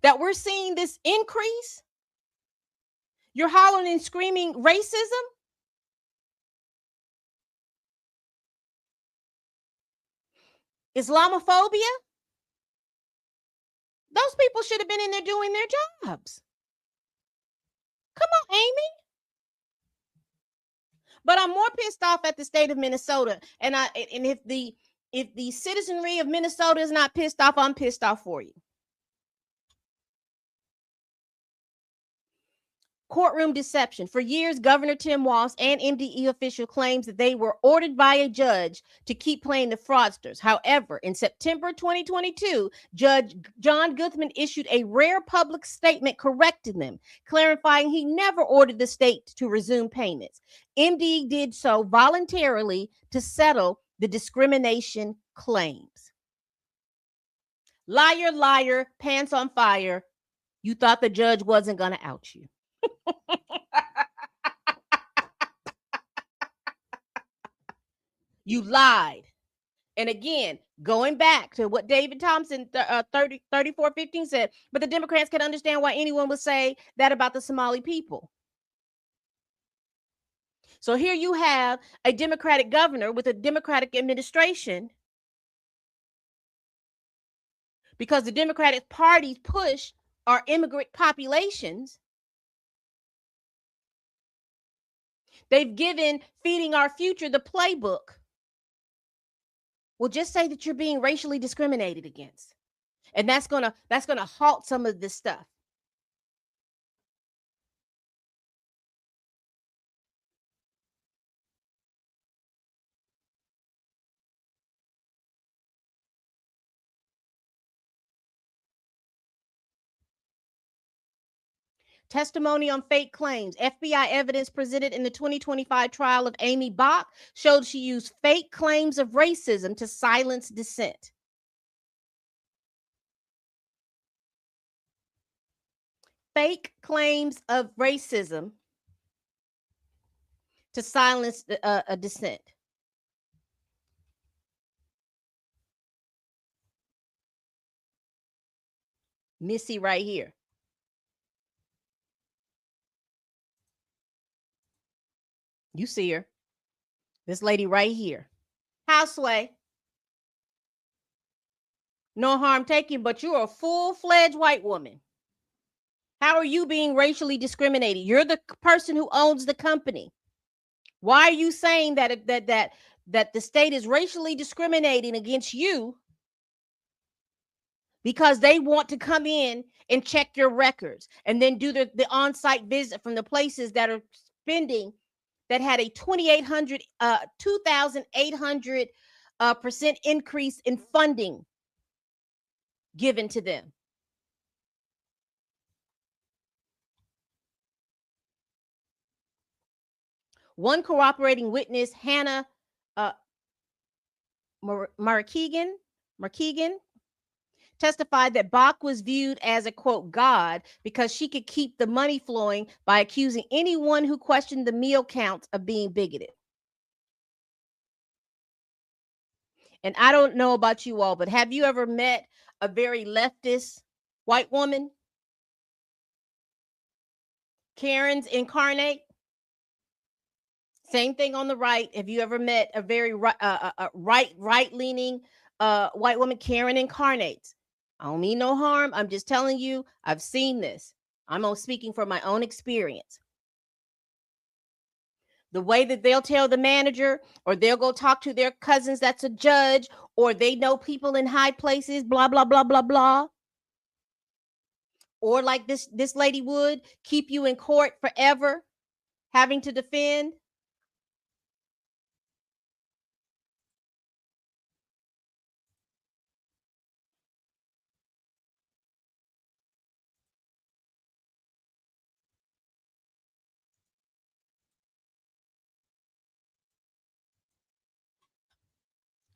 that we're seeing this increase, you're hollering and screaming racism? Islamophobia? Those people should have been in there doing their jobs. Come on, Amy. But I'm more pissed off at the state of Minnesota. And if the citizenry of Minnesota is not pissed off, I'm pissed off for you. Courtroom deception. For years, Governor Tim Walz and MDE official claims that they were ordered by a judge to keep playing the fraudsters. However, in September 2022, Judge John Guthman issued a rare public statement correcting them, clarifying he never ordered the state to resume payments. MDE did so voluntarily to settle the discrimination claims. Liar, liar, pants on fire. You thought the judge wasn't going to out you. You lied. And again, going back to what David Thompson 3415 said, but the Democrats can understand why anyone would say that about the Somali people. So here you have a Democratic governor with a Democratic administration, because the Democratic Party's push our immigrant populations. They've given Feeding Our Future the playbook. Well, just say that you're being racially discriminated against. And that's gonna halt some of this stuff. Testimony on fake claims. FBI evidence presented in the 2025 trial of Amy Bach showed she used fake claims of racism to silence dissent. Fake claims of racism to silence a dissent. Missy right here. You see her. This lady right here. Houseway. No harm taken, but you're a full-fledged white woman. How are you being racially discriminated? You're the person who owns the company. Why are you saying that the state is racially discriminating against you because they want to come in and check your records and then do the on-site visit from the places that are spending, that had a 2,800% increase in funding given to them? One cooperating witness, Hannah Markeegan, testified that Bach was viewed as a, quote, god because she could keep the money flowing by accusing anyone who questioned the meal counts of being bigoted. And I don't know about you all, but have you ever met a very leftist white woman? Karens incarnate. Same thing on the right. Have you ever met a very right-leaning white woman? Karen incarnates. I don't mean no harm. I'm just telling you, I've seen this. I'm speaking from my own experience. The way that they'll tell the manager, or they'll go talk to their cousins that's a judge, or they know people in high places, blah, blah, blah, blah, blah. Or like this lady would keep you in court forever, having to defend.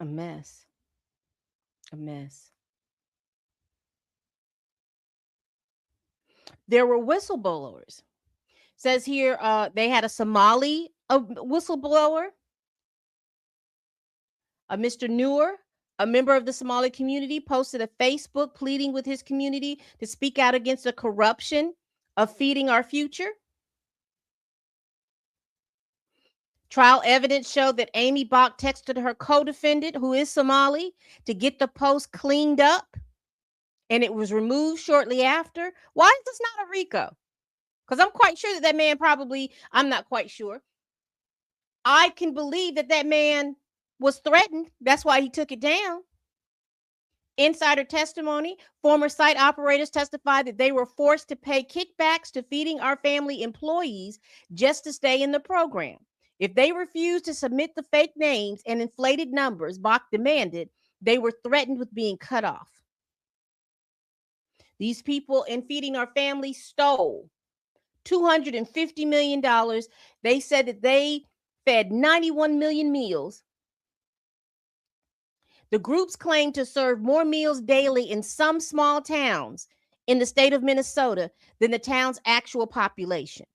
A mess. A mess. There were whistleblowers. Says here, they had a Somali whistleblower, Mr. Noor, a member of the Somali community, posted a Facebook pleading with his community to speak out against the corruption of Feeding Our Future. Trial evidence showed that Amy Bach texted her co-defendant, who is Somali, to get the post cleaned up, and it was removed shortly after. Why is this not a RICO? Because I'm quite sure that that man probably, I'm not quite sure. I can believe that that man was threatened. That's why he took it down. Insider testimony, former site operators testified that they were forced to pay kickbacks to Feeding Our Family employees just to stay in the program. If they refused to submit the fake names and inflated numbers Bach demanded, they were threatened with being cut off. These people in Feeding Our Family stole $250 million. They said that they fed 91 million meals. The groups claim to serve more meals daily in some small towns in the state of Minnesota than the town's actual population.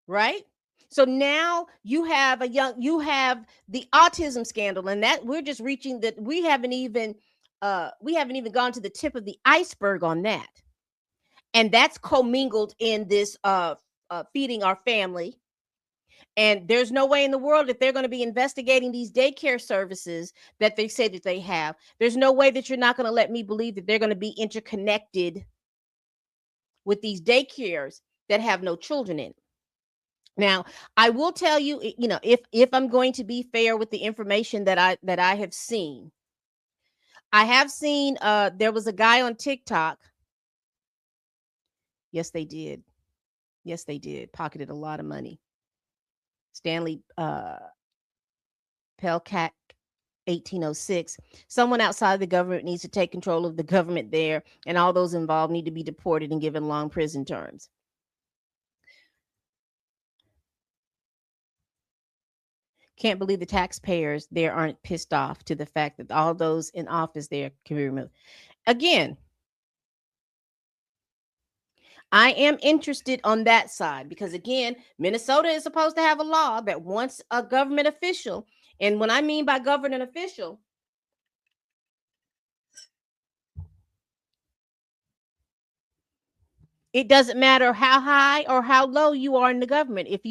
Right? So now you have the autism scandal, and that we're just reaching that we haven't even gone to the tip of the iceberg on that. And that's commingled in this Feeding Our Family. And there's no way in the world if they're going to be investigating these daycare services that they say that they have, there's no way that you're not going to let me believe that they're going to be interconnected with these daycares that have no children in. Now, I will tell you, you know, if I'm going to be fair with the information that I have seen, I have seen there was a guy on TikTok. Yes, they did. Yes, they did. Pocketed a lot of money. Stanley Pelcac 1806. Someone outside the government needs to take control of the government there, and all those involved need to be deported and given long prison terms. Can't believe the taxpayers there aren't pissed off to the fact that all those in office there can be removed. Again, I am interested on that side because, again, Minnesota is supposed to have a law that once a government official, and when I mean by government official, it doesn't matter how high or how low you are in the government. If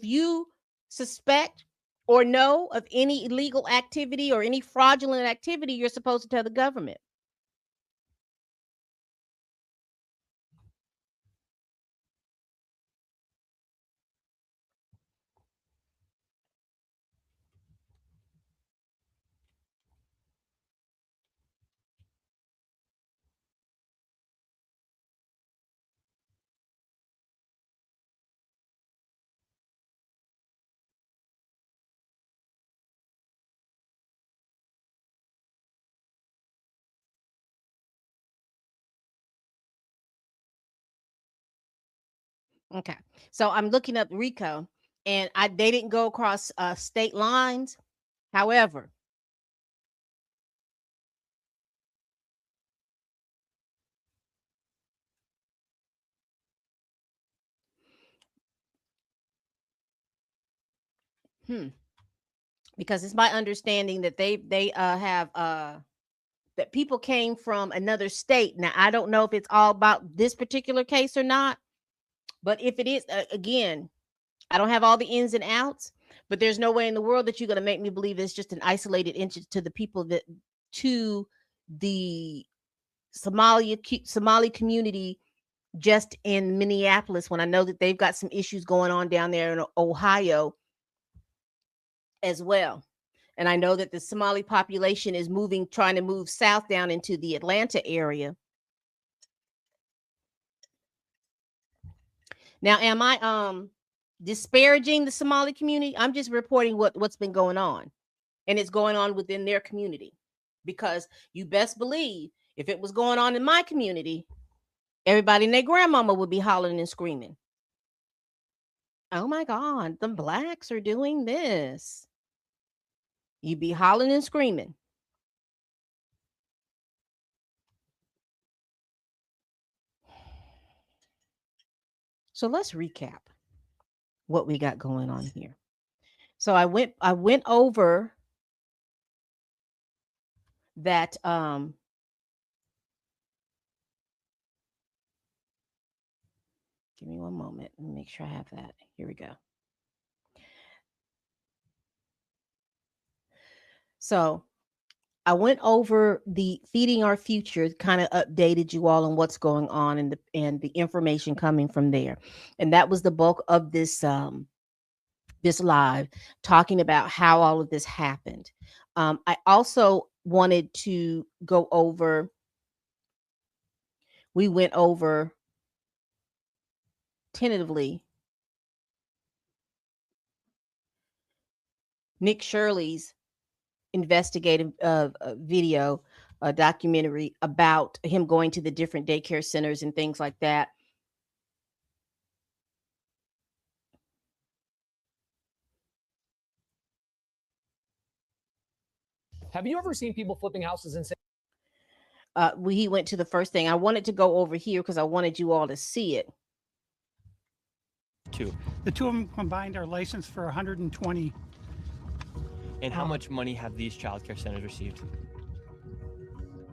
you suspect or know of any illegal activity or any fraudulent activity, you're supposed to tell the government. Okay. So I'm looking up RICO, and they didn't go across state lines. However, because it's my understanding that they have that people came from another state. Now I don't know if it's all about this particular case or not, but if it is, again, I don't have all the ins and outs, but there's no way in the world that you're going to make me believe it's just an isolated incident to the people that to the Somali community just in Minneapolis, when I know that they've got some issues going on down there in Ohio as well. And I know that the Somali population is trying to move south down into the Atlanta area. Now, am I disparaging the Somali community? I'm just reporting what's been going on, and it's going on within their community. Because you best believe if it was going on in my community, everybody and their grandmama would be hollering and screaming. Oh my God, the blacks are doing this. You'd be hollering and screaming. So let's recap what we got going on here. So I went over that give me one moment. Let me make sure I have that. Here we go. So I went over the Feeding Our Future, kind of updated you all on what's going on and the information coming from there. And that was the bulk of this live, talking about how all of this happened. I also wanted to go over, we went over tentatively Nick Shirley's investigative video, documentary about him going to the different daycare centers and things like that. Have you ever seen people flipping houses and saying, He went to the first thing. I wanted to go over here because I wanted you all to see it. The two of them combined are licensed for 120. And how much money have these child care centers received?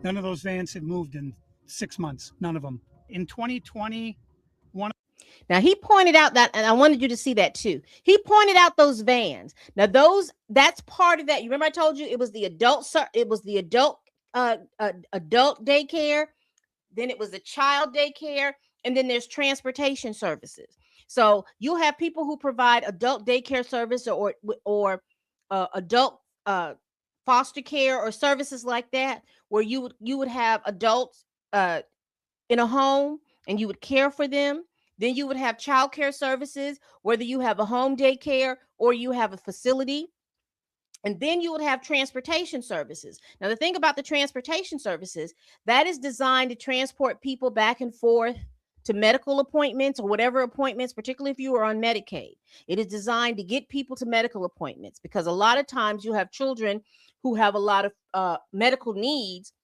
None of those vans have moved in 6 months. None of them. In 2020, now he pointed out that, and I wanted you to see that too. He pointed out those vans. Now that's part of that. You remember I told you it was the adult adult daycare, then it was the child daycare, and then there's transportation services. So you have people who provide adult daycare service or adult foster care or services like that, where you would have adults in a home and you would care for them. Then you would have child care services, whether you have a home daycare or you have a facility. And then you would have transportation services. Now, the thing about the transportation services, that is designed to transport people back and forth to medical appointments or whatever appointments, particularly if you are on Medicaid. It is designed to get people to medical appointments, because a lot of times you have children who have a lot of medical needs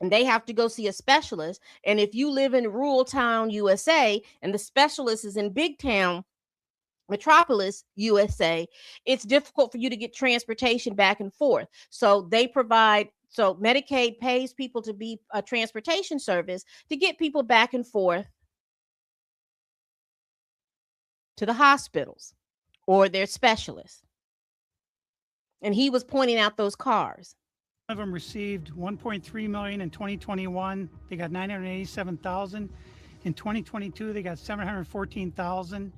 and they have to go see a specialist. And if you live in rural town USA and the specialist is in big town metropolis USA, it's difficult for you to get transportation back and forth. So Medicaid pays people to be a transportation service to get people back and forth to the hospitals or their specialists. And he was pointing out those cars. of them received 1.3 million in 2021. They got 987,000. In 2022, they got 714,000.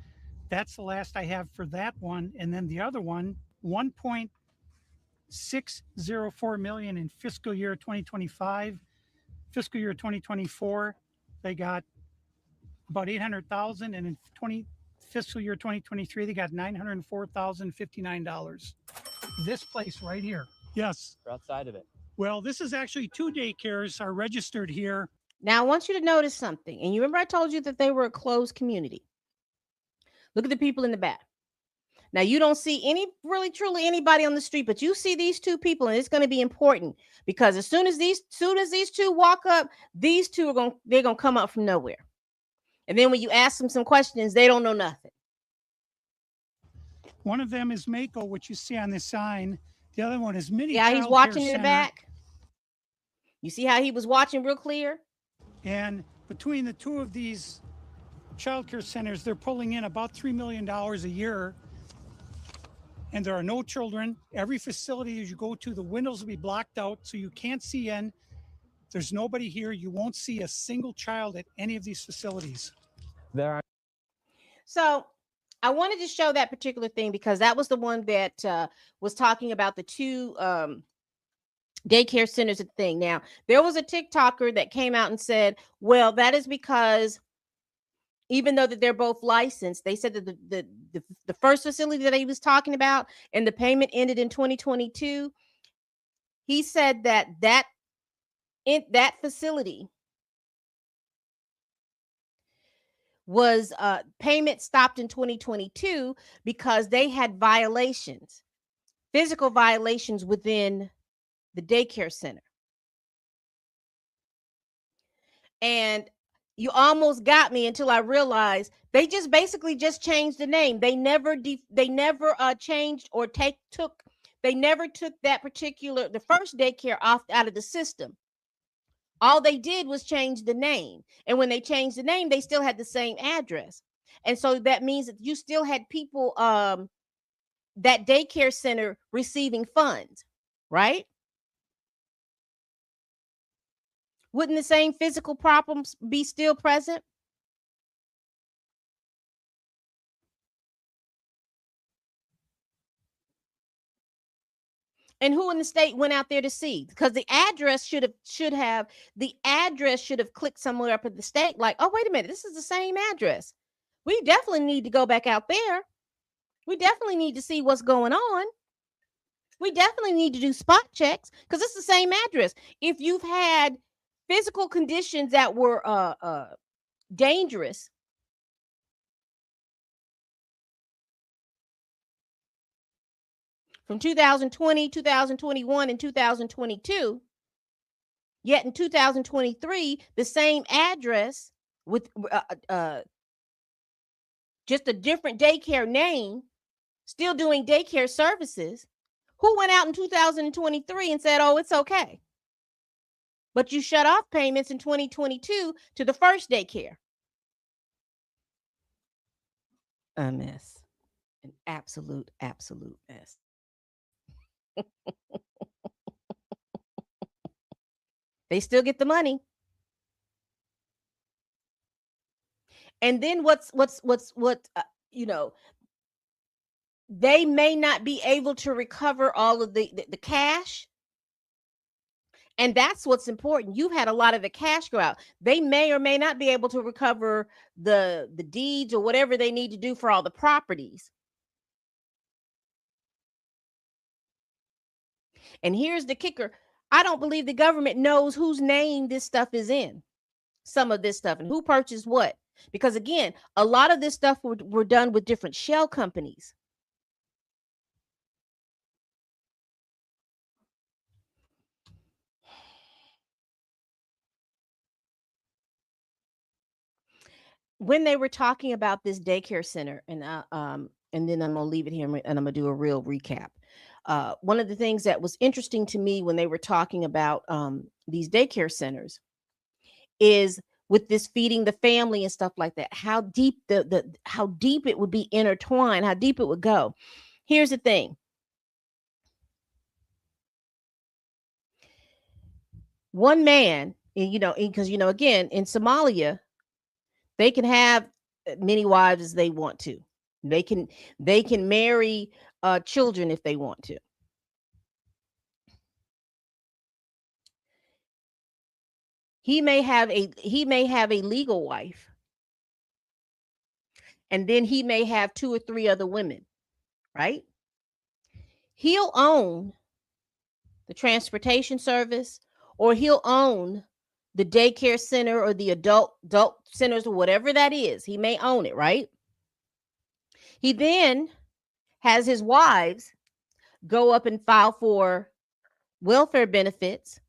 That's the last I have for that one. And then the other one, 1.604 million in fiscal year 2025. Fiscal year 2024, they got about 800,000, and in fiscal year 2023, they got $904,059. This place right here. Yes. We're outside of it. Well, this is actually 2 daycares are registered here. Now, I want you to notice something. And you remember I told you that they were a closed community. Look at the people in the back. Now, you don't see truly anybody on the street, but you see these 2 people, and it's going to be important, because as soon as these 2 walk up, these 2 they're going to come up from nowhere. And then when you ask them some questions, they don't know nothing. One of them is Mako, which you see on this sign. The other one is Mini. Yeah, he's watching in the back. You see how he was watching real clear? And between the 2 of these child care centers, they're pulling in about $3 million a year. And there are no children. Every facility as you go to, the windows will be blocked out so you can't see in. There's nobody here. You won't see a single child at any of these facilities. So I wanted to show that particular thing because that was the one that was talking about the 2 daycare centers and thing. Now, there was a TikToker that came out and said, well, that is because even though that they're both licensed, they said that the first facility that he was talking about and the payment ended in 2022. He said that facility was payment stopped in 2022 because they had violations, physical violations within the daycare center. And you almost got me until I realized they just basically just changed the name. They never changed or they never took the first daycare out of the system. All they did was change the name. And when they changed the name, they still had the same address. And so that means that you still had people, that daycare center receiving funds, right? Wouldn't the same physical problems be still present? And who in the state went out there to see? Because the address should have clicked somewhere up in the state like, oh, wait a minute, this is the same address. We definitely need to go back out there. We definitely need to see what's going on. We definitely need to do spot checks because it's the same address. If you've had physical conditions that were dangerous, from 2020, 2021, and 2022, yet in 2023, the same address with just a different daycare name, still doing daycare services. Who went out in 2023 and said, oh, it's okay? But you shut off payments in 2022 to the first daycare. A mess. An absolute mess. They still get the money. And then what they may not be able to recover all of the cash. And that's what's important. You've had a lot of the cash go out. They may or may not be able to recover the deeds or whatever they need to do for all the properties. And here's the kicker. I don't believe the government knows whose name this stuff is in, some of this stuff, and who purchased what. Because again, a lot of this stuff were done with different shell companies. When they were talking about this daycare center, and then I'm gonna leave it here and I'm gonna do a real recap. One of the things that was interesting to me when they were talking about these daycare centers is with this feeding the family and stuff like that, how deep how deep it would be intertwined, how deep it would go. Here's the thing. One man, because again, in Somalia, they can have many wives as they want to. They can marry children if they want to. He may have a legal wife, and then he may have 2 or 3 other women, right? He'll own the transportation service, or he'll own the daycare center or the adult centers or whatever that is. He may own it, right? He then has his wives go up and file for welfare benefits,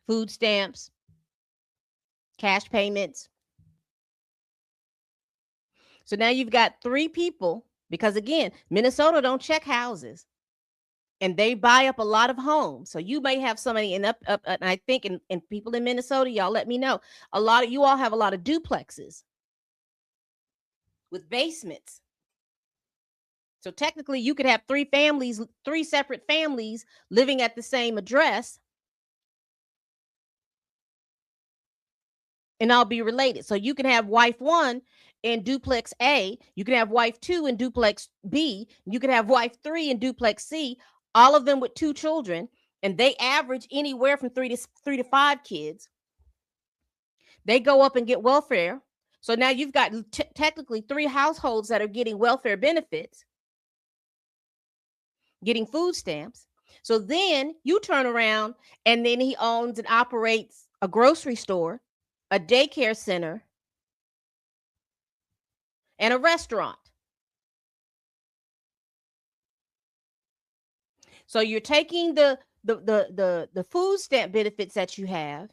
food stamps, cash payments. So now you've got 3 people, because again, Minnesota don't check houses, and they buy up a lot of homes. So you may have somebody and I think, and people in Minnesota, y'all let me know, a lot of you all have a lot of duplexes with basements. So technically you could have 3 separate families living at the same address and all be related. So you can have wife 1 in duplex A, you can have wife 2 in duplex B, you can have wife 3 in duplex C, all of them with 2 children, and they average anywhere from 3 to 5 kids. They go up and get welfare. So now you've got technically 3 households that are getting welfare benefits, getting food stamps. So then you turn around and then he owns and operates a grocery store, a daycare center, and a restaurant. So you're taking the food stamp benefits that you have.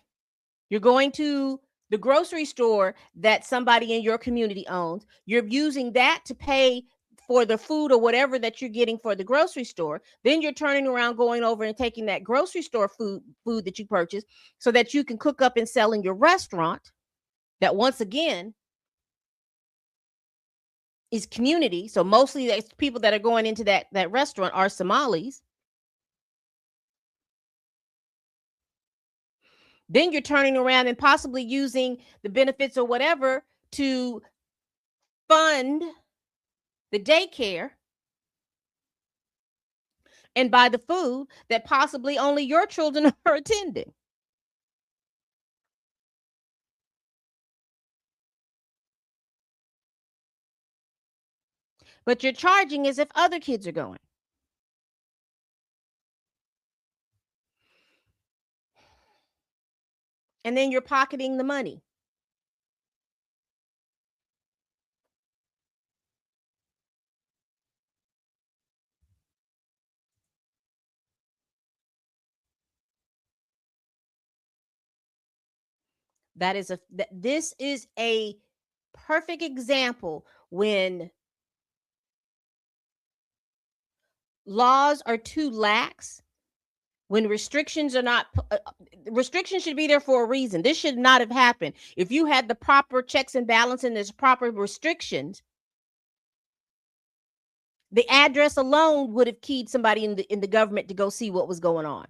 You're going to the grocery store that somebody in your community owns. You're using that to pay for the food or whatever that you're getting for the grocery store. Then you're turning around, going over and taking that grocery store food that you purchased so that you can cook up and sell in your restaurant. That once again is community. So mostly that's people that are going into that restaurant are Somalis. Then you're turning around and possibly using the benefits or whatever to fund the daycare and buy the food that possibly only your children are attending. But you're charging as if other kids are going. And then you're pocketing the money. This is a perfect example when laws are too lax, when restrictions are not restrictions should be there for a reason. This should not have happened. If you had the proper checks and balances and there's proper restrictions, the address alone would have keyed somebody in the government to go see what was going on.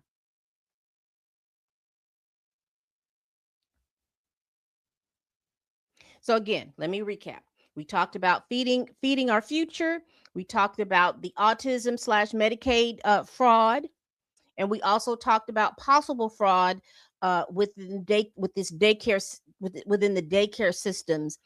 So again, let me recap. We talked about feeding our future. We talked about the autism / Medicaid fraud, and we also talked about possible fraud within within the daycare systems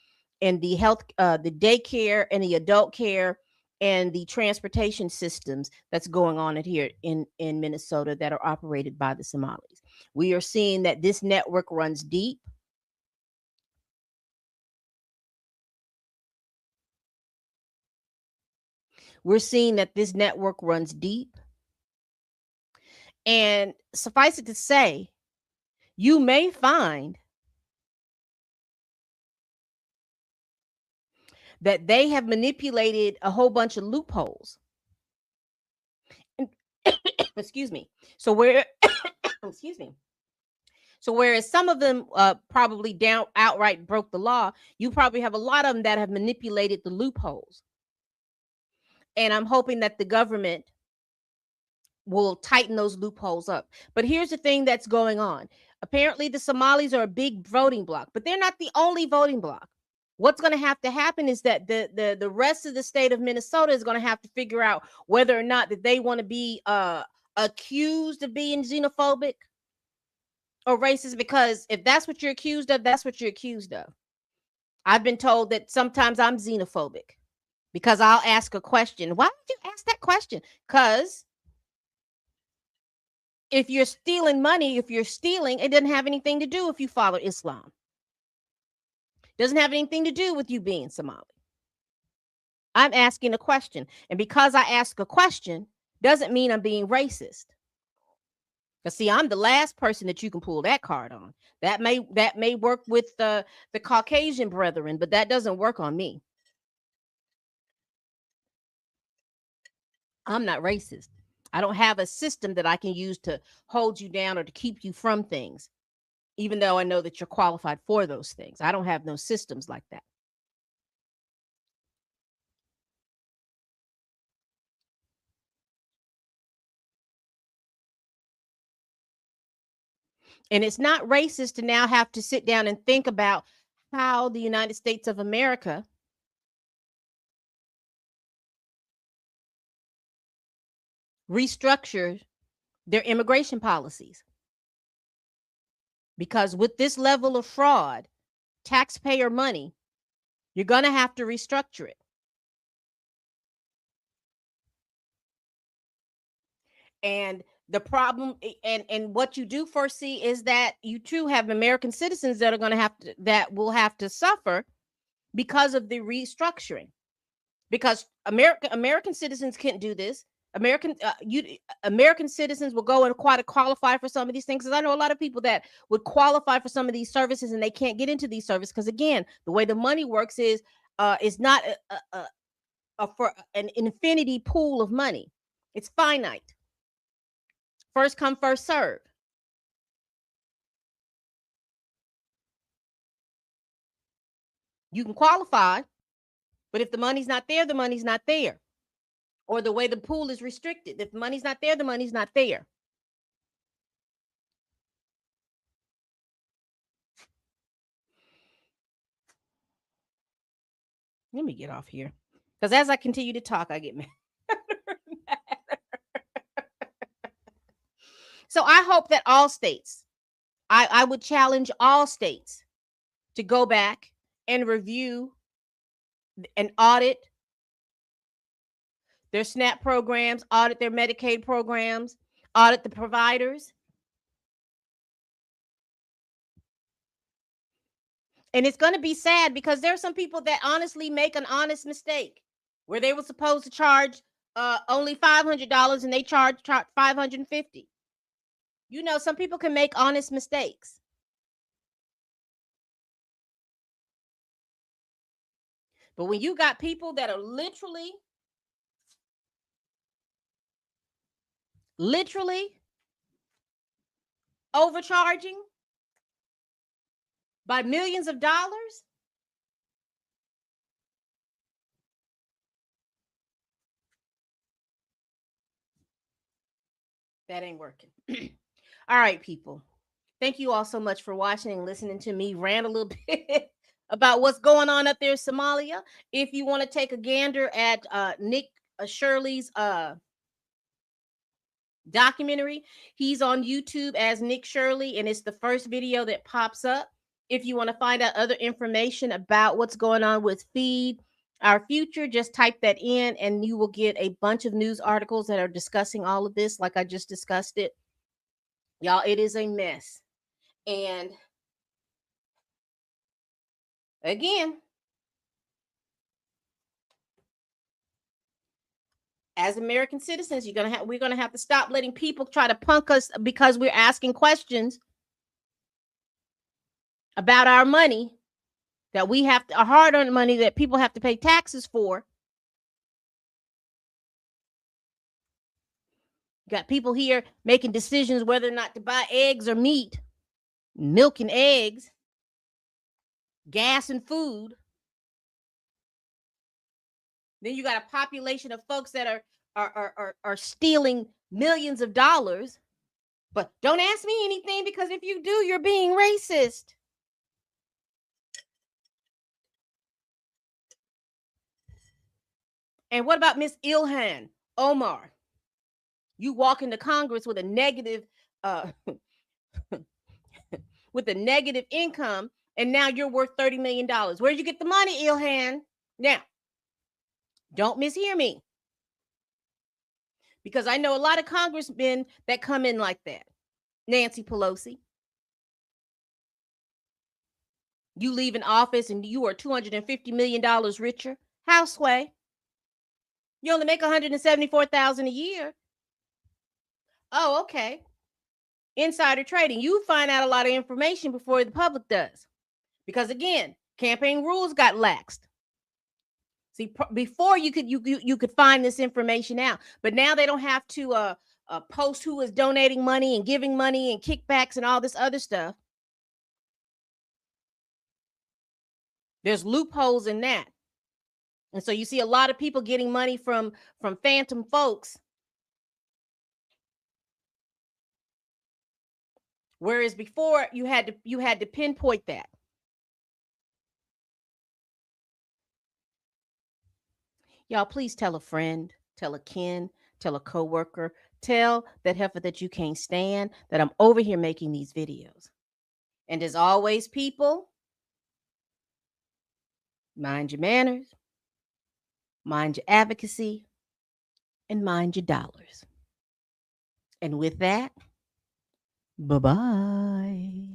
and the the daycare and the adult care and the transportation systems that's going on here in Minnesota that are operated by the Somalis. We are seeing that this network runs deep. We're seeing that this network runs deep. And suffice it to say, you may find that they have manipulated a whole bunch of loopholes. Excuse me. So where excuse me. So whereas some of them probably outright broke the law, you probably have a lot of them that have manipulated the loopholes. And I'm hoping that the government will tighten those loopholes up. But here's the thing that's going on. Apparently, the Somalis are a big voting bloc, but they're not the only voting bloc. What's going to happen is that the rest of the state of Minnesota is going to have to figure out whether or not that they want to be accused of being xenophobic or racist, because if that's what you're accused of, that's what you're accused of. I've been told that sometimes I'm xenophobic because I'll ask a question. Why did you ask that question? Because if you're stealing money, if you're stealing, it doesn't have anything to do if you follow Islam. Doesn't have anything to do with you being Somali. I'm asking a question. And because I ask a question doesn't mean I'm being racist. Because see, I'm the last person that you can pull that card on. That may work with the Caucasian brethren, but that doesn't work on me. I'm not racist. I don't have a system that I can use to hold you down or to keep you from things, even though I know that you're qualified for those things. I don't have no systems like that. And it's not racist to now have to sit down and think about how the United States of America restructured their immigration policies. Because with this level of fraud, taxpayer money, you're going to have to restructure it. And the problem and what you do foresee is that you too have American citizens that are going to that will have to suffer because of the restructuring. Because American citizens can't do this. American citizens will go and qualify for some of these things. Because I know a lot of people that would qualify for some of these services and they can't get into these services because, again, the way the money works is not for an infinity pool of money. It's finite. First come, first serve. You can qualify, but if the money's not there, the money's not there. Or the way the pool is restricted. If the money's not there, the money's not there. Let me get off here. Because as I continue to talk, I get mad. So I hope that all states, I would challenge all states to go back and review and audit their SNAP programs, audit their Medicaid programs, audit the providers. And it's going to be sad because there are some people that honestly make an honest mistake where they were supposed to charge only $500 and they charge $550. You know, some people can make honest mistakes. But when you got people that are literally overcharging by millions of dollars, that ain't working. All right, people. Thank you all so much for watching and listening to me rant a little bit about what's going on up there in Somalia. If you want to take a gander at Nick Shirley's documentary, he's on YouTube as Nick Shirley, and it's the first video that pops up. If you want to find out other information about what's going on with Feed Our Future, just type that in and you will get a bunch of news articles that are discussing all of this, like I just discussed it. Y'all, it is a mess. And again, as American citizens, we're gonna have to stop letting people try to punk us because we're asking questions about our money that we have to, hard-earned money that people have to pay taxes for. Got people here making decisions whether or not to buy eggs or meat, milk and eggs, gas and food. Then you got a population of folks that are stealing millions of dollars. But don't ask me anything because if you do, you're being racist. And what about Miss Ilhan Omar? You walk into Congress with a negative with a negative income, and now you're worth $30 million. Where'd you get the money, Ilhan? Now, don't mishear me. Because I know a lot of congressmen that come in like that. Nancy Pelosi. You leave an office and you are $250 million richer. Houseway. You only make $174,000 a year. Oh, okay. Insider trading. You find out a lot of information before the public does. Because again, campaign rules got laxed. See, before you could find this information out, but now they don't have to post who is donating money and giving money and kickbacks and all this other stuff. There's loopholes in that. And so you see a lot of people getting money from phantom folks. Whereas before you had to pinpoint that. Y'all, please tell a friend, tell a kin, tell a coworker, tell that heifer that you can't stand that I'm over here making these videos. And as always, people, mind your manners, mind your advocacy, and mind your dollars. And with that, bye-bye.